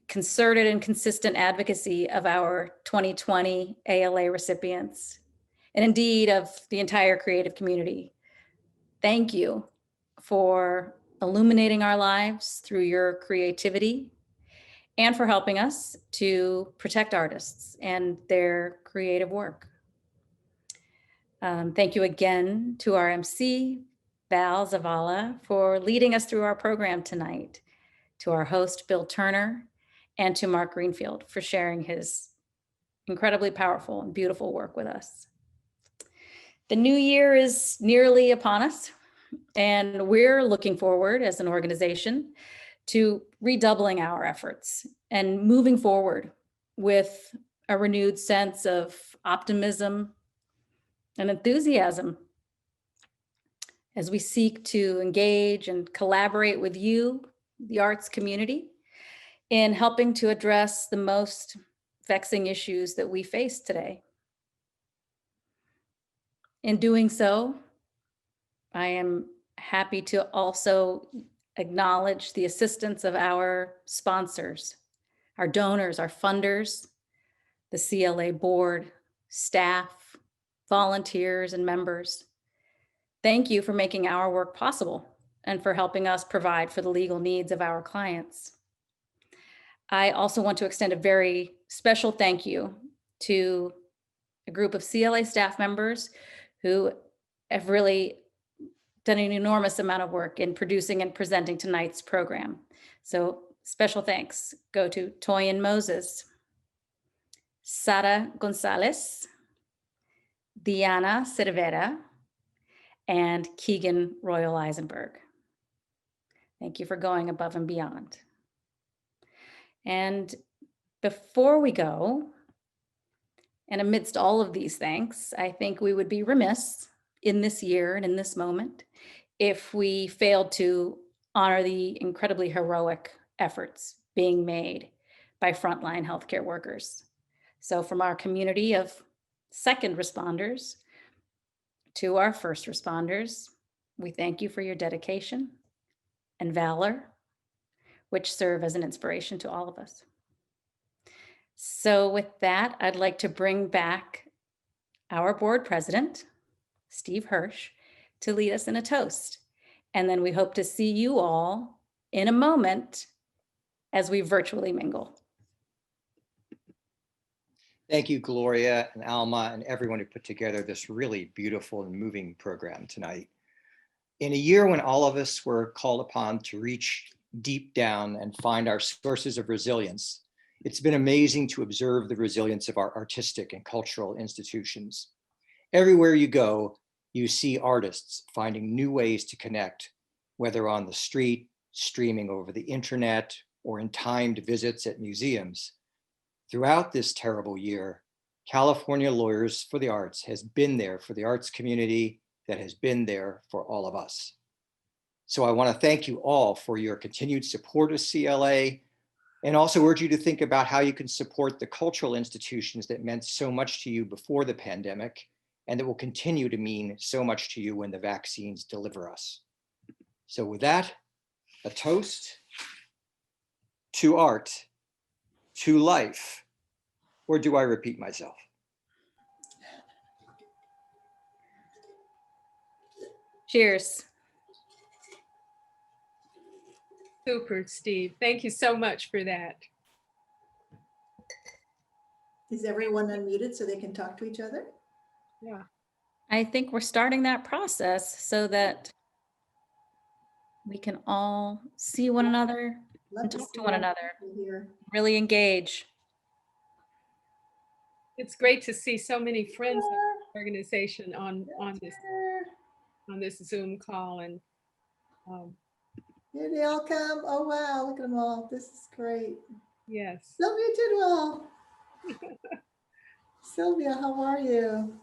S16: concerted and consistent advocacy of our 2020 ALA recipients, and indeed of the entire creative community. Thank you for illuminating our lives through your creativity and for helping us to protect artists and their creative work. Thank you again to our MC, Val Zavala, for leading us through our program tonight, to our host, Bill Turner, and to Mark Greenfield for sharing his incredibly powerful and beautiful work with us. The new year is nearly upon us, and we're looking forward as an organization to redoubling our efforts and moving forward with a renewed sense of optimism and enthusiasm as we seek to engage and collaborate with you, the arts community, in helping to address the most vexing issues that we face today. In doing so, I am happy to also acknowledge the assistance of our sponsors, our donors, our funders, the CLA board, staff, volunteers, and members. Thank you for making our work possible and for helping us provide for the legal needs of our clients. I also want to extend a very special thank you to a group of CLA staff members who have really done an enormous amount of work in producing and presenting tonight's program. So special thanks go to Toyin Moses, Sara Gonzalez, Diana Cervera, and Keegan Royal Eisenberg. Thank you for going above and beyond. And before we go, and amidst all of these thanks, I think we would be remiss in this year and in this moment if we failed to honor the incredibly heroic efforts being made by frontline healthcare workers. So from our community of second responders to our first responders, we thank you for your dedication and valor, which serve as an inspiration to all of us. So with that, I'd like to bring back our board president, Steve Hirsch, to lead us in a toast. And then we hope to see you all in a moment as we virtually mingle.
S1: Thank you, Gloria and Alma and everyone who put together this really beautiful and moving program tonight. In a year when all of us were called upon to reach deep down and find our sources of resilience, it's been amazing to observe the resilience of our artistic and cultural institutions. Everywhere you go, you see artists finding new ways to connect, whether on the street, streaming over the internet, or in timed visits at museums. Throughout this terrible year, California Lawyers for the Arts has been there for the arts community that has been there for all of us. So I want to thank you all for your continued support of CLA, and also urge you to think about how you can support the cultural institutions that meant so much to you before the pandemic and that will continue to mean so much to you when the vaccines deliver us. So with that, a toast to art, to life, or do I repeat myself?
S16: Cheers.
S2: Super, Steve. Thank you so much for that.
S3: Is everyone unmuted so they can talk to each other?
S2: Yeah.
S16: I think we're starting that process so that we can all see one another
S3: Love
S16: and
S3: to
S16: talk
S3: see
S16: to one
S3: all
S16: another,
S3: people here.
S16: really engage.
S2: It's great to see so many friends of the organization on this Zoom call. And
S3: Here they all come. Oh, wow. Look at them all. This is great.
S2: yes.
S3: Sylvia Tidwell. Sylvia, how are you?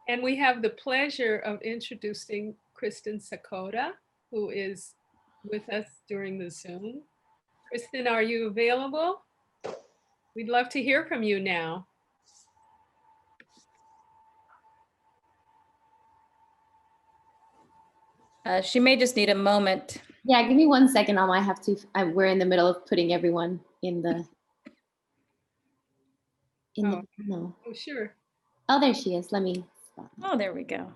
S2: And we have the pleasure of introducing Kristen Sakota, who is with us during the Zoom. Kristen, are you available? We'd love to hear from you now.
S16: She may just need a moment.
S17: Yeah, give me 1 second. I might have to, we're in the middle of putting everyone in the, no.
S2: Oh, sure.
S17: Oh, there she is. Let me.
S16: Oh, there we go.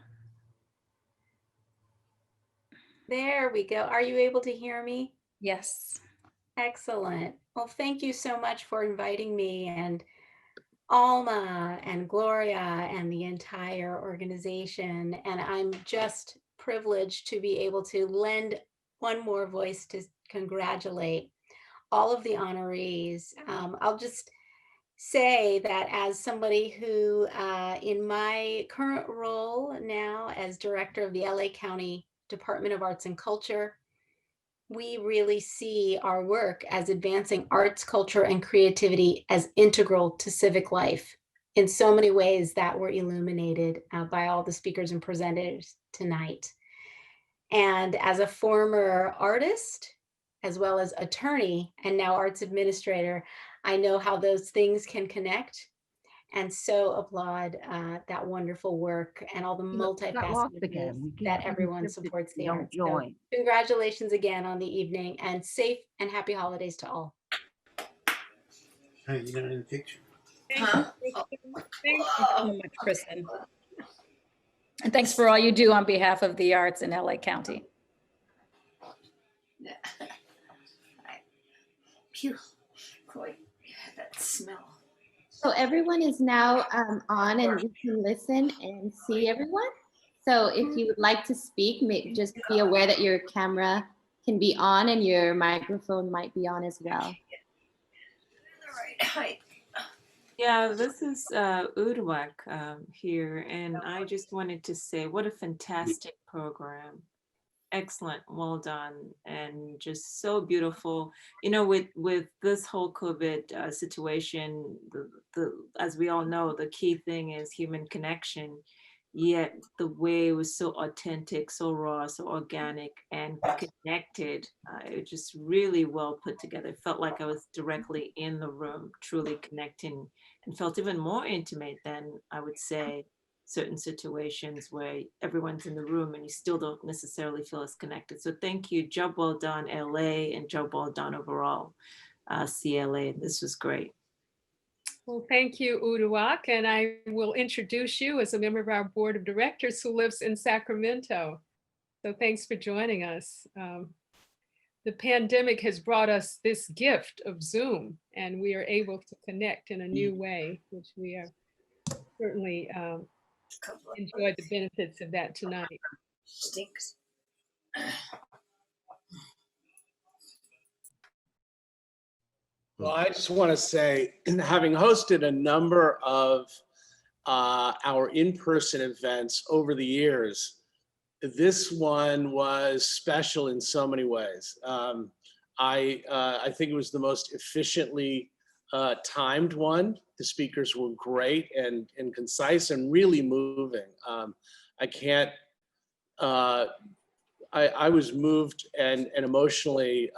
S18: There we go. Are you able to hear me?
S16: Yes.
S18: Excellent. Well, thank you so much for inviting me, and Alma and Gloria and the entire organization. And I'm just privileged to be able to lend one more voice to congratulate all of the honorees. I'll just say that as somebody who, in my current role now as director of the LA County Department of Arts and Culture, we really see our work as advancing arts, culture, and creativity as integral to civic life in so many ways that were illuminated by all the speakers and presenters tonight. And as a former artist, as well as attorney, and now arts administrator, I know how those things can connect. And so applaud that wonderful work and all the multifaceted ways that everyone supports the arts. So congratulations again on the evening, and safe and happy holidays to all.
S19: You're not in the picture.
S16: Thank you so much, Kristen. And thanks for all you do on behalf of the arts in LA County.
S20: Phew. Boy, that smell.
S17: So everyone is now on and you can listen and see everyone. So if you would like to speak, just be aware that your camera can be on and your microphone might be on as well.
S20: All right, hi.
S21: Yeah, this is Urwak here, and I just wanted to say what a fantastic program. Excellent, well done, and just so beautiful. You know, with this whole COVID situation, as we all know, the key thing is human connection. Yet the way was so authentic, so raw, so organic, and connected. It just really well put together. It felt like I was directly in the room, truly connecting, and felt even more intimate than I would say certain situations where everyone's in the room and you still don't necessarily feel as connected. So thank you. Job well done, LA, and job well done overall, CLA. This was great.
S2: Well, thank you, Uduak, and I will introduce you as a member of our board of directors who lives in Sacramento. So thanks for joining us. The pandemic has brought us this gift of Zoom, and we are able to connect in a new way, which we have certainly enjoyed the benefits of that tonight.
S20: Stinks.
S4: Well, I just want to say, having hosted a number of our in-person events over the years, this one was special in so many ways. I think it was the most efficiently timed one. The speakers were great and concise and really moving. I was moved and emotionally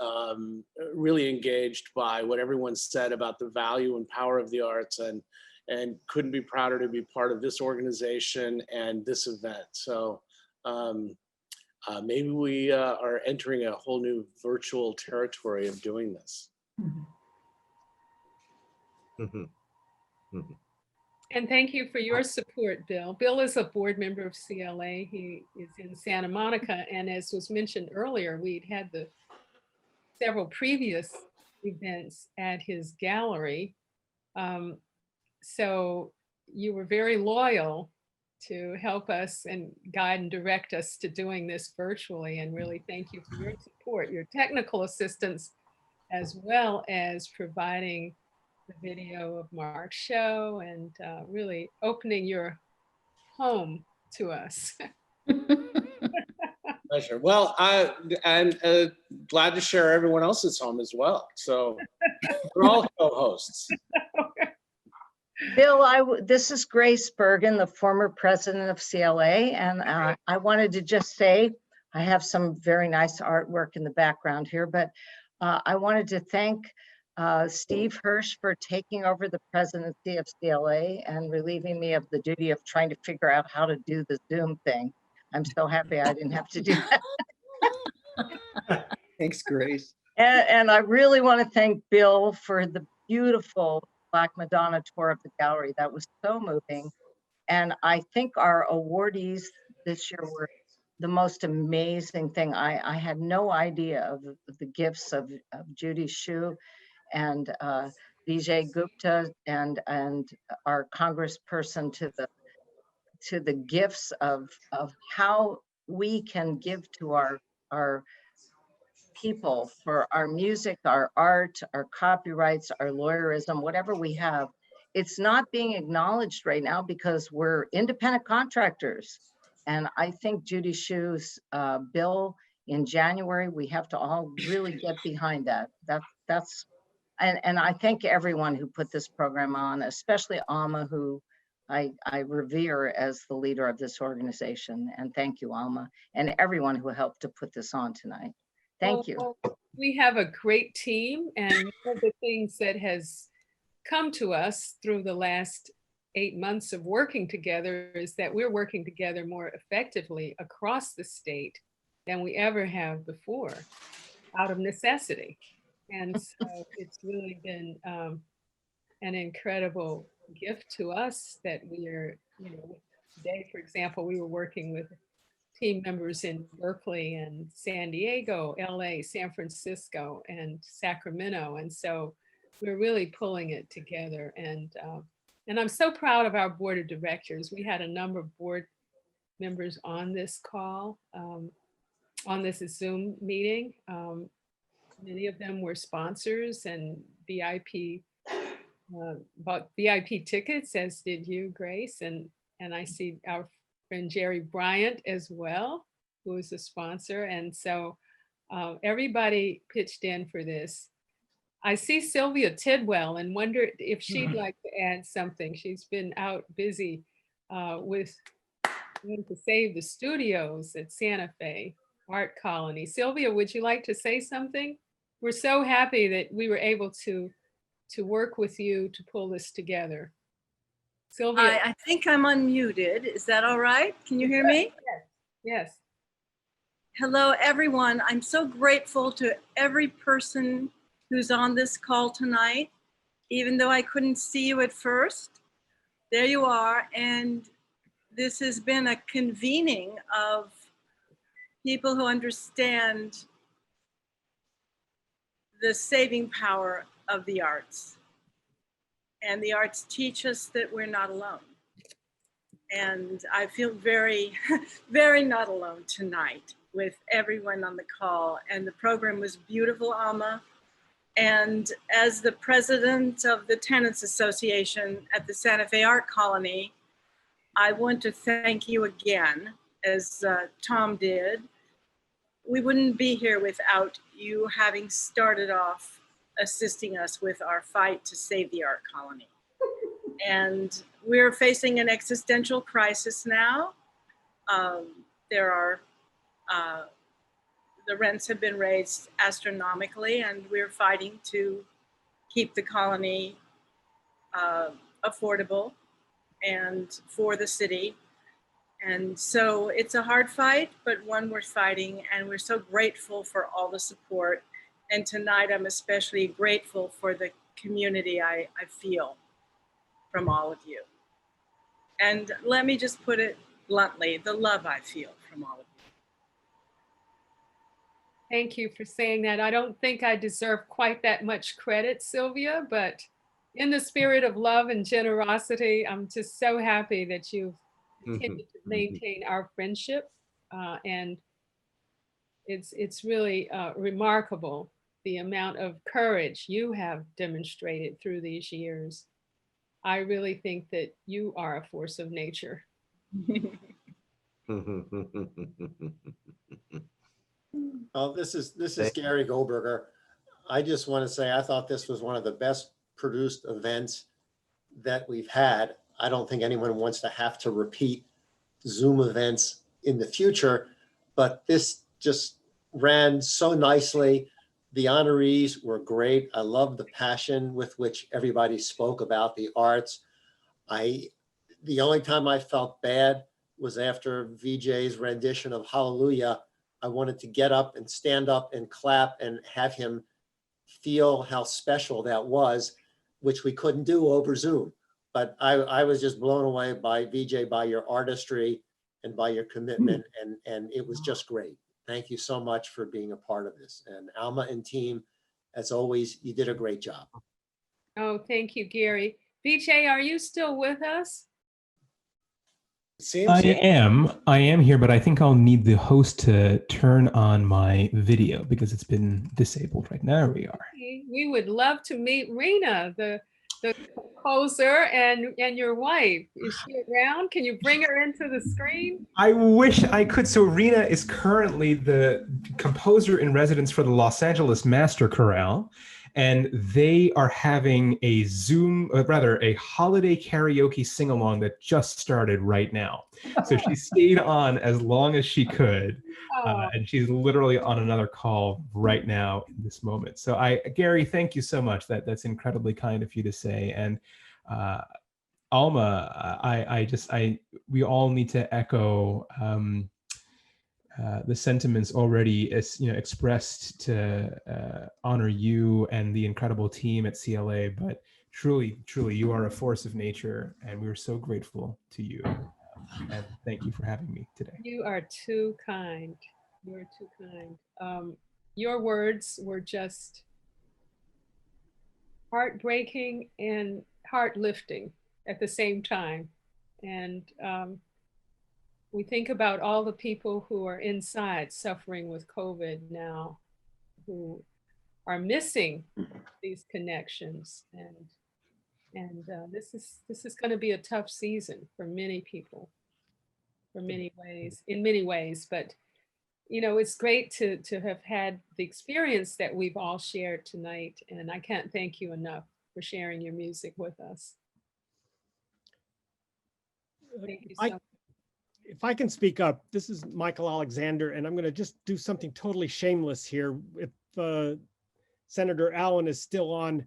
S4: really engaged by what everyone said about the value and power of the arts, and couldn't be prouder to be part of this organization and this event. So maybe we are entering a whole new virtual territory of doing this.
S2: And thank you for your support, Bill. Bill is a board member of CLA. He is in Santa Monica. And as was mentioned earlier, we'd had the several previous events at his gallery. So you were very loyal to help us and guide and direct us to doing this virtually. And really thank you for your support, your technical assistance, as well as providing the video of Mark's show and really opening your home to us.
S4: Pleasure. Well, I'm glad to share everyone else's home as well. So we're all co-hosts.
S22: Bill, this is Grace Bergen, the former president of CLA, and I wanted to just say, I have some very nice artwork in the background here, but I wanted to thank Steve Hirsch for taking over the presidency of CLA and relieving me of the duty of trying to figure out how to do the Zoom thing. I'm so happy I didn't have to do that.
S1: Thanks, Grace.
S22: And I really want to thank Bill for the beautiful Black Madonna tour of the gallery. That was so moving. And I think our awardees this year were the most amazing thing. I had no idea of the gifts of Judy Chu and Vijay Gupta and our congressperson to the gifts of how we can give to our people for our music, our art, our copyrights, our lawyerism, whatever we have. It's not being acknowledged right now because we're independent contractors. And I think Judy Chu's bill in January, we have to all really get behind that. And I thank everyone who put this program on, especially Alma, who I revere as the leader of this organization. And thank you, Alma, and everyone who helped to put this on tonight. Thank you.
S2: We have a great team, and one of the things that has come to us through the last 8 months of working together is that we're working together more effectively across the state than we ever have before, out of necessity. And so it's really been an incredible gift to us that we are, today, for example, we were working with team members in Berkeley and San Diego, LA, San Francisco, and Sacramento. And so we're really pulling it together. And I'm so proud of our board of directors. We had a number of board members on this call, on this Zoom meeting. Many of them were sponsors and VIP, bought VIP tickets, as did you, Grace. And I see our friend Jerry Bryant as well, who is a sponsor. And so everybody pitched in for this. I see Sylvia Tidwell and wonder if she'd like to add something. She's been out busy with wanting to save the studios at Santa Fe Art Colony. Sylvia, would you like to say something? We're so happy that we were able to work with you to pull this together. Sylvia.
S5: I think I'm unmuted. Is that all right? Can you hear me?
S2: Yes. Yes.
S5: Hello, everyone. I'm so grateful to every person who's on this call tonight. Even though I couldn't see you at first, there you are. And this has been a convening of people who understand the saving power of the arts. And the arts teach us that we're not alone. And I feel very, very not alone tonight with everyone on the call. And the program was beautiful, Alma. And as the president of the Tenants Association at the Santa Fe Art Colony, I want to thank you again, as Tom did. We wouldn't be here without you having started off assisting us with our fight to save the art colony. And we're facing an existential crisis now. The rents have been raised astronomically, and we're fighting to keep the colony affordable and for the city. And so it's a hard fight, but one worth fighting, and we're so grateful for all the support. And tonight I'm especially grateful for the community I feel from all of you. And let me just put it bluntly, the love I feel from all of you.
S2: Thank you for saying that. I don't think I deserve quite that much credit, Sylvia, but in the spirit of love and generosity, I'm just so happy that you've continued to maintain our friendship. And it's really remarkable the amount of courage you have demonstrated through these years. I really think that you are a force of nature.
S6: Oh, this is Gary Goldberger. I just want to say I thought this was one of the best produced events that we've had. I don't think anyone wants to have to repeat Zoom events in the future, but this just ran so nicely. The honorees were great. I love the passion with which everybody spoke about the arts. The only time I felt bad was after Vijay's rendition of Hallelujah. I wanted to get up and stand up and clap and have him feel how special that was, which we couldn't do over Zoom. But I was just blown away by Vijay, by your artistry and by your commitment. And it was just great. Thank you so much for being a part of this. And Alma and team, as always, you did a great job.
S2: Oh, thank you, Gary. Vijay, are you still with us?
S14: I am here, but I think I'll need the host to turn on my video because it's been disabled right now. There we are.
S2: We would love to meet Rena, the composer, and your wife. Is she around? Can you bring her into the screen?
S14: I wish I could. So Rena is currently the composer in residence for the Los Angeles Master Chorale, and they are having a a holiday karaoke sing-along that just started right now. So she stayed on as long as she could, and she's literally on another call right now in this moment. So Gary, thank you so much. That's incredibly kind of you to say. And Alma, we all need to echo the sentiments already expressed to honor you and the incredible team at CLA. But truly, you are a force of nature, and we're so grateful to you And thank you for having me today.
S2: You are too kind. You are too kind. Your words were just heartbreaking and heart lifting at the same time. And we think about all the people who are inside suffering with COVID now, who are missing these connections. And this is going to be a tough season for many people, in many ways. But you know, it's great to have had the experience that we've all shared tonight. And I can't thank you enough for sharing your music with us. Thank you so much.
S8: If I can speak up, this is Michael Alexander, and I'm going to just do something totally shameless here. If Senator Allen is still on,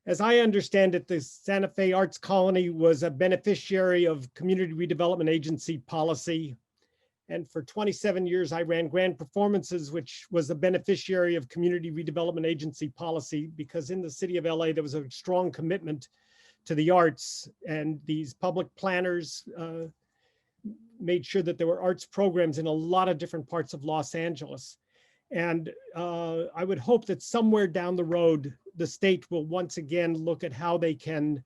S8: as I understand it, the Santa Fe Arts Colony was a beneficiary of Community Redevelopment Agency policy. And for 27 years, I ran Grand Performances, which was a beneficiary of Community Redevelopment Agency policy, because in the city of LA, there was a strong commitment to the arts, and these public planners made sure that there were arts programs in a lot of different parts of Los Angeles. And I would hope that somewhere down the road, the state will once again look at how they can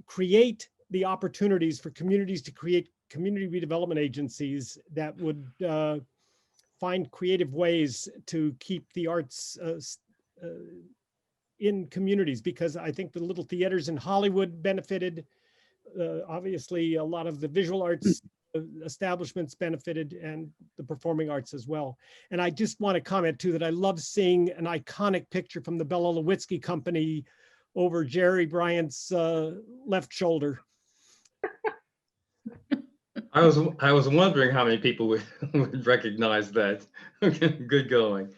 S8: create the opportunities for communities to create community redevelopment agencies that would find creative ways to keep the arts in communities, because I think the little theaters in Hollywood benefited. Obviously, a lot of the visual arts establishments benefited, and the performing arts as well. And I just want to comment too that I love seeing an iconic picture from the Bela Lewitsky Company over Jerry Bryant's left shoulder.
S10: I was wondering how many people would recognize that. Good going.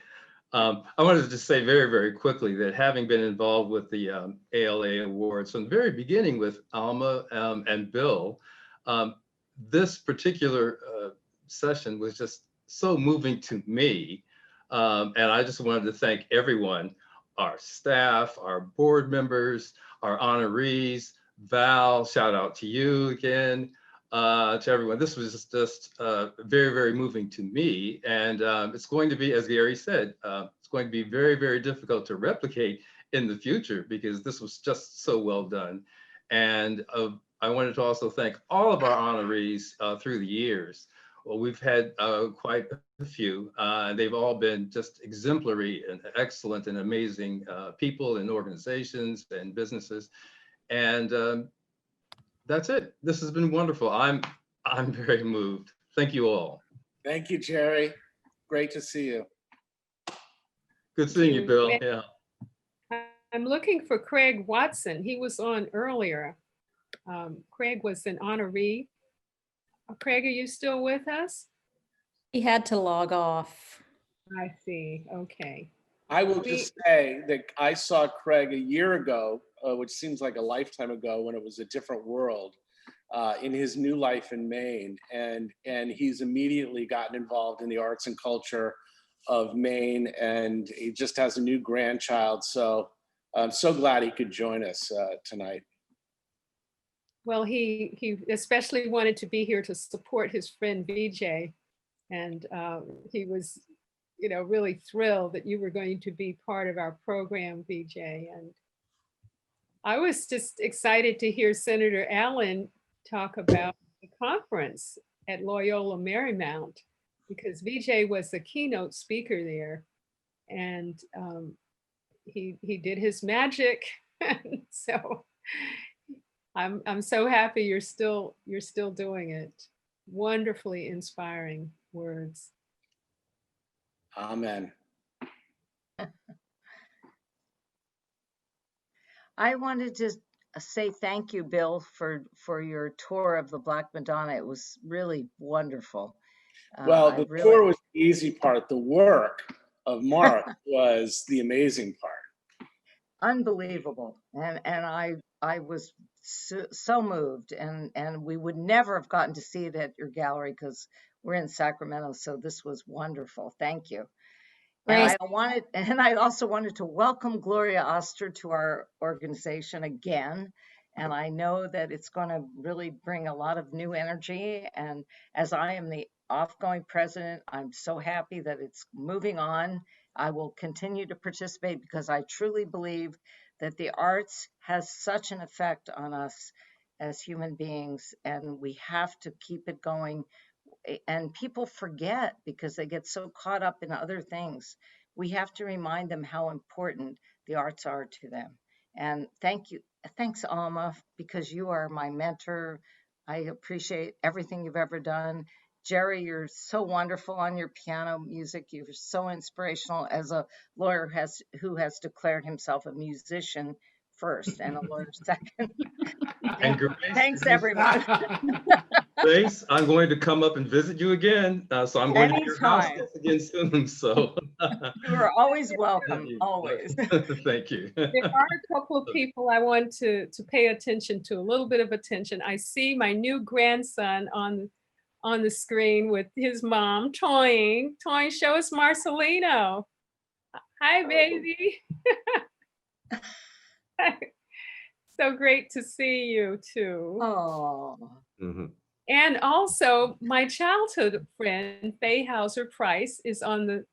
S10: I wanted to just say very, very quickly that having been involved with the ALA Awards from the very beginning with Alma and Bill, this particular session was just so moving to me. And I just wanted to thank everyone, our staff, our board members, our honorees, Val, shout out to you again, to everyone. This was just very, very moving to me. And it's going to be, as Gary said, it's going to be very, very difficult to replicate in the future, because this was just so well done. And I wanted to also thank all of our honorees through the years. Well, we've had quite a few, and they've all been just exemplary and excellent and amazing people and organizations and businesses. And that's it. This has been wonderful. I'm very moved. Thank you all.
S4: Thank you, Jerry. Great to see you.
S10: Good seeing you, Bill. Yeah.
S2: I'm looking for Craig Watson. He was on earlier. Craig was an honoree. Craig, are you still with us?
S16: He had to log off.
S2: I see. Okay.
S4: I will just say that I saw Craig a year ago, which seems like a lifetime ago, when it was a different world, in his new life in Maine. And he's immediately gotten involved in the arts and culture of Maine, and he just has a new grandchild. So I'm so glad he could join us tonight.
S2: Well, he especially wanted to be here to support his friend Vijay, and he was, you know, really thrilled that you were going to be part of our program, Vijay. And I was just excited to hear Senator Allen talk about the conference at Loyola Marymount, because Vijay was the keynote speaker there, and he did his magic. So I'm so happy you're still doing it. Wonderfully inspiring words.
S4: Amen.
S22: I wanted to say thank you, Bill, for your tour of the Black Madonna. It was really wonderful.
S4: Well, the tour was the easy part. The work of Mark was the amazing part.
S22: Unbelievable. And I was so moved, and we would never have gotten to see it at your gallery because we're in Sacramento. So this was wonderful. Thank you. And I also wanted to welcome Gloria Oster to our organization again. And I know that it's going to really bring a lot of new energy. And as I am the outgoing president, I'm so happy that it's moving on. I will continue to participate because I truly believe that the arts has such an effect on us as human beings, and we have to keep it going. And people forget because they get so caught up in other things. We have to remind them how important the arts are to them. And thank you. Thanks, Alma, because you are my mentor. I appreciate everything you've ever done. Jerry, you're so wonderful on your piano music. You're so inspirational as a lawyer who has declared himself a musician first and a lawyer second.
S10: And Grace,
S22: Thanks, everyone.
S10: Grace, I'm going to come up and visit you again. So I'm going to your house
S22: Anytime.
S10: again soon. So
S22: You are always welcome, always.
S10: thank you.
S2: There are a couple of people I want to pay attention to, a little bit of attention. I see my new grandson on the screen with his mom, toying. Toying, show us Marcelino. Hi, baby. So great to see you too.
S22: Oh.
S2: And also my childhood friend, Faye Hauser Price, is on the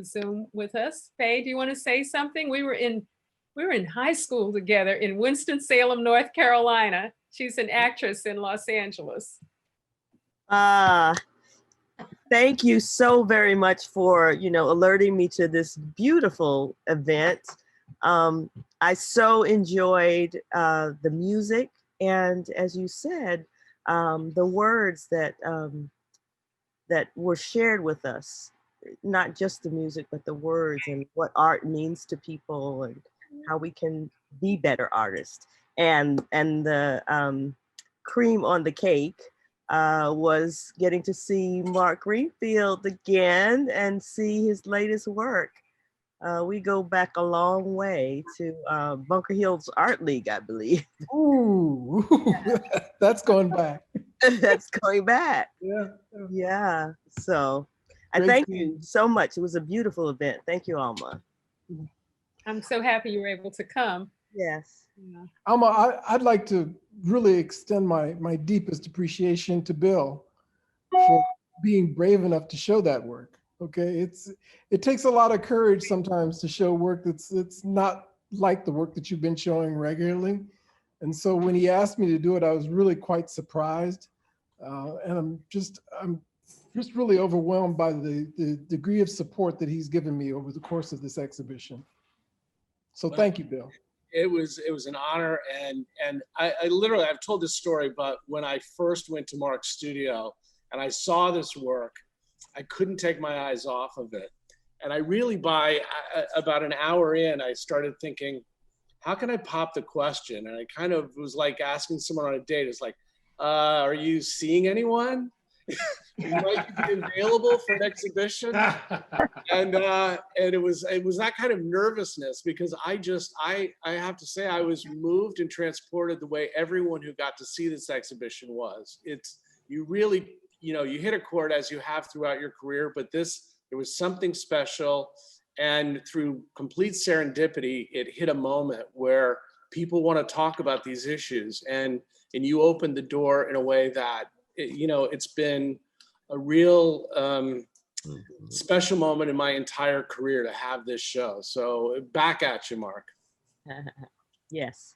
S2: Zoom with us. Faye, do you want to say something? We were in high school together in Winston-Salem, North Carolina. She's an actress in Los Angeles.
S11: Thank you so very much for, alerting me to this beautiful event. I so enjoyed the music, and as you said, the words that were shared with us, not just the music, but the words and what art means to people and how we can be better artists. And the cream on the cake was getting to see Mark Greenfield again and see his latest work. We go back a long way to Bunker Hill's Art League, I believe.
S12: Ooh, that's going back.
S11: That's going back.
S12: Yeah.
S11: Yeah. So I
S12: Great
S11: thank
S12: team.
S11: you so much. It was a beautiful event. Thank you, Alma.
S2: I'm so happy you were able to come.
S11: Yes.
S2: Yeah.
S12: Alma, I'd like to really extend my deepest appreciation to Bill for being brave enough to show that work. Okay, it takes a lot of courage sometimes to show work that's not like the work that you've been showing regularly. And so when he asked me to do it, I was really quite surprised. And I'm just really overwhelmed by the degree of support that he's given me over the course of this exhibition. So thank you, Bill.
S4: It was an honor, and I literally, I've told this story, but when I first went to Mark's studio and I saw this work, I couldn't take my eyes off of it. And I really, by about an hour in, I started thinking, how can I pop the question? And I kind of was like asking someone on a date. It's like, are you seeing anyone? You might be available for an exhibition. And it was that kind of nervousness, because I have to say, I was moved and transported the way everyone who got to see this exhibition was. You really, you hit a chord as you have throughout your career, but there was something special, and through complete serendipity, it hit a moment where people want to talk about these issues, and you opened the door in a way that, it's been a real special moment in my entire career to have this show. So back at you, Mark.
S11: Yes.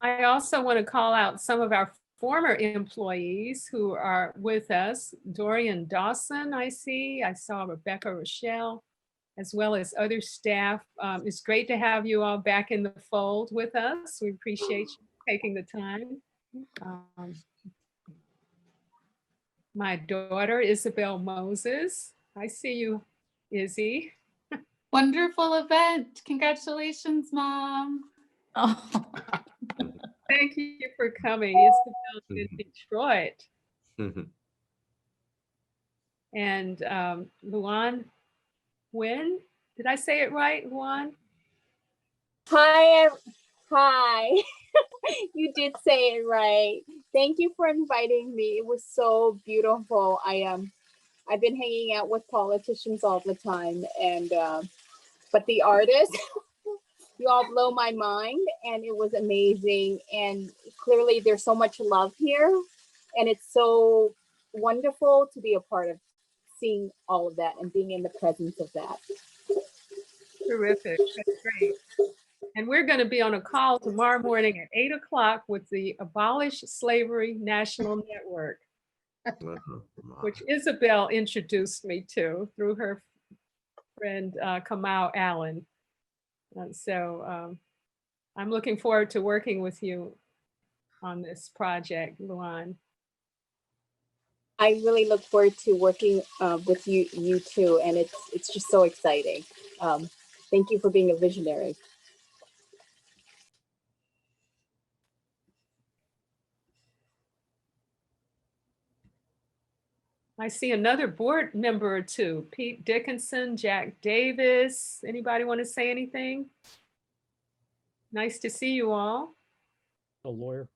S2: I also want to call out some of our former employees who are with us. Dorian Dawson, I saw Rebecca Rochelle, as well as other staff. It's great to have you all back in the fold with us. We appreciate you taking the time. My daughter, Isabel Moses. I see you, Izzy.
S23: Wonderful event. Congratulations, Mom.
S16: Oh.
S2: Thank you for coming. Isabel's in Detroit. And Luan Nguyen, did I say it right, Luan?
S24: Hi. You did say it right. Thank you for inviting me. It was so beautiful. I've been hanging out with politicians all the time, and but the artists, You all blow my mind, and it was amazing. And clearly there's so much love here, and it's so wonderful to be a part of seeing all of that and being in the presence of that.
S2: Terrific. That's great. And we're going to be on a call tomorrow morning at 8 o'clock with the Abolish Slavery National Network, which Isabel introduced me to through her friend Kamau Allen. So I'm looking forward to working with you on this project, Luan.
S24: I really look forward to working with you too, and it's just so exciting. Thank you for being a visionary.
S2: I see another board member or two, Pete Dickinson, Jack Davis. Anybody want to say anything? Nice to see you all.
S8: A lawyer.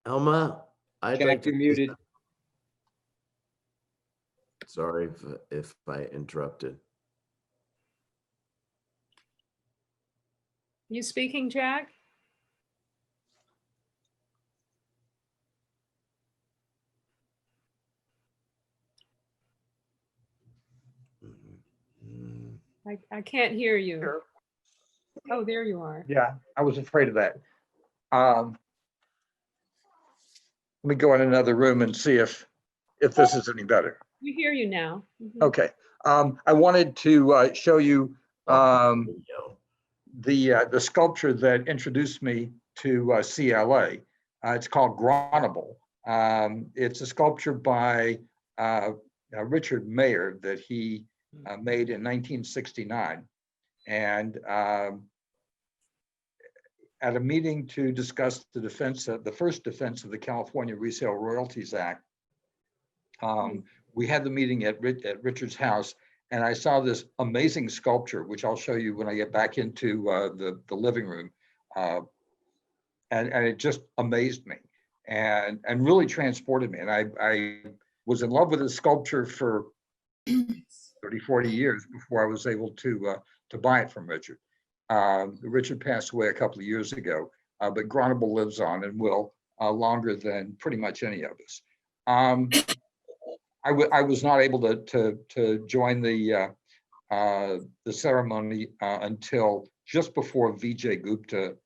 S7: Elma, I'd
S1: Jack,
S7: like to.
S1: you're muted.
S7: Sorry if I interrupted.
S2: You speaking, Jack? I can't hear you.
S9: Sure.
S2: Oh, there you are.
S9: Yeah, I was afraid of that. Let me go in another room and see if this is any better.
S2: We hear you now.
S9: Okay. I wanted to show you the sculpture that introduced me to CLA. It's called Groundable. It's a sculpture by Richard Mayer that he made in 1969. And at a meeting to discuss the defense, the first defense of the California Resale Royalties Act, we had the meeting at Richard's house, and I saw this amazing sculpture, which I'll show you when I get back into the living room. And it just amazed me and really transported me. And I was in love with the sculpture for 30, 40 years before I was able to buy it from Richard. Richard passed away a couple of years ago, but Groundable lives on and will longer than pretty much any of us. I was not able to join the ceremony until just before Vijay Gupta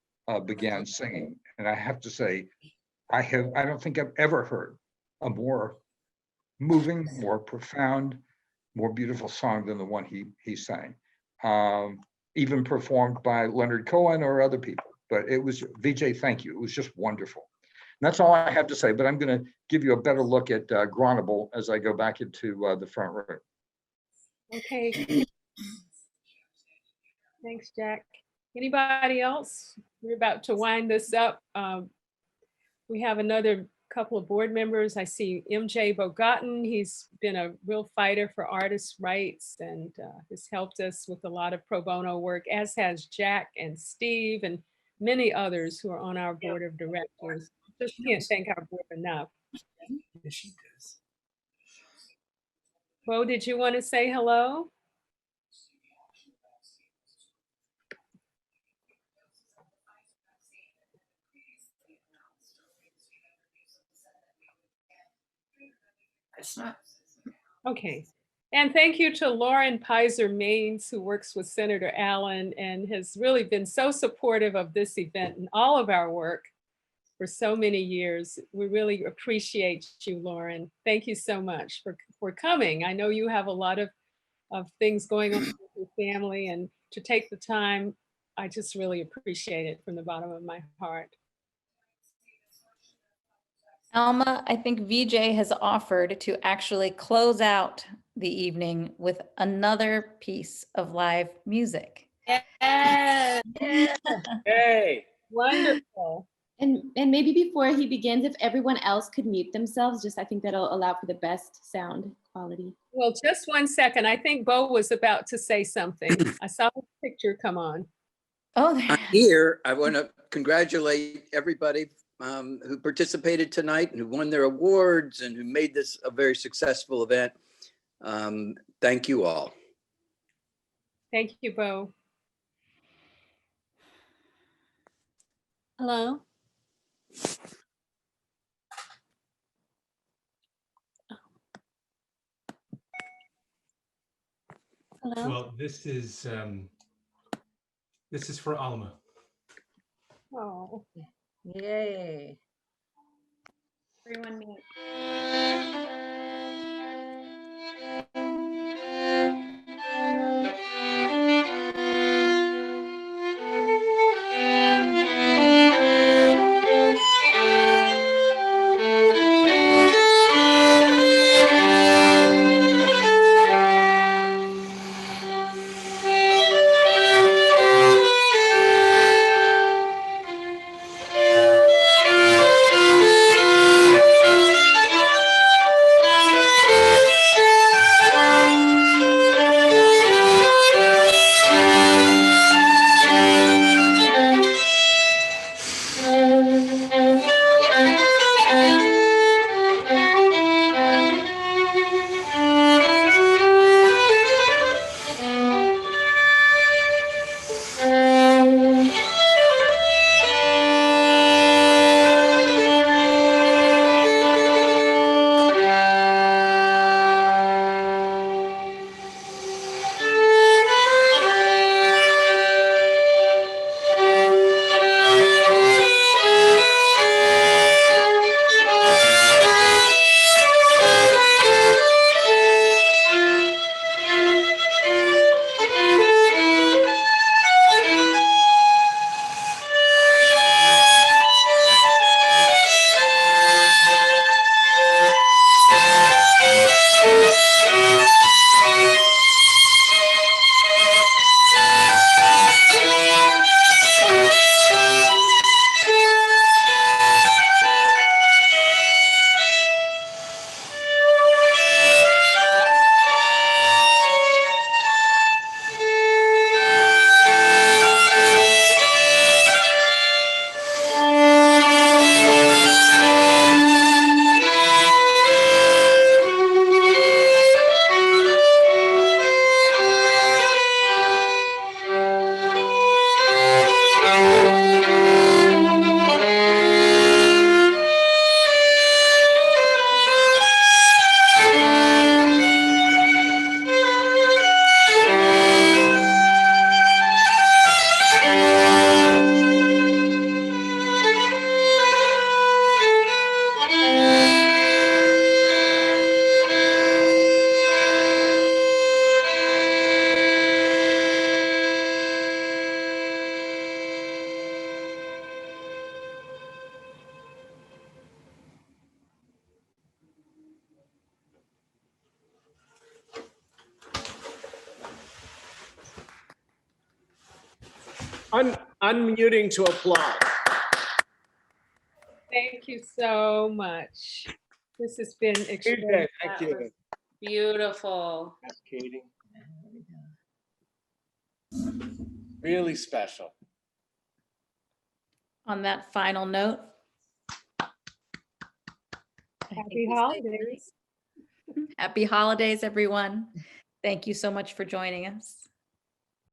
S9: began singing, and I have to say, I don't think I've ever heard a more moving, more profound, more beautiful song than the one he sang. Even performed by Leonard Cohen or other people. But it was, Vijay, thank you. It was just wonderful. And that's all I have to say, but I'm going to give you a better look at Groundable as I go back into the front room.
S2: Okay. Thanks, Jack. Anybody else? We're about to wind this up. We have another couple of board members. I see MJ Bogotten. He's been a real fighter for artists' rights and has helped us with a lot of pro bono work, as has Jack and Steve and many others who are on our board of directors. Just can't thank our board enough.
S19: Yes, she does.
S2: Bo, did you want to say hello?
S20: It's not.
S2: Okay. And thank you to Lauren Pizer Maines, who works with Senator Allen and has really been so supportive of this event and all of our work for so many years. We really appreciate you, Lauren. Thank you so much for coming. I know you have a lot of things going on with your family, and to take the time, I just really appreciate it from the bottom of my heart.
S16: Alma, I think Vijay has offered to actually close out the evening with another piece of live music.
S24: Yes.
S2: Hey. Wonderful.
S17: And maybe before he begins, if everyone else could mute themselves, just I think that'll allow for the best sound quality.
S2: Well, just 1 second. I think Bo was about to say something. I saw the picture come on.
S16: Oh,
S13: I'm here. I want to congratulate everybody
S3: who participated tonight and who won their awards and who made this a very successful event. Thank you all.
S2: Thank you, Bo.
S21: Hello? Hello?
S14: Well, this is for Alma.
S2: Oh.
S22: Yay.
S17: Everyone mute.
S4: Unmuting to applaud.
S2: Thank you so much. This has been extremely
S4: Vijay, thank you.
S21: Beautiful.
S4: Katie. Really special.
S16: On that final note.
S2: Happy holidays.
S16: Happy holidays, everyone. Thank you so much for joining us.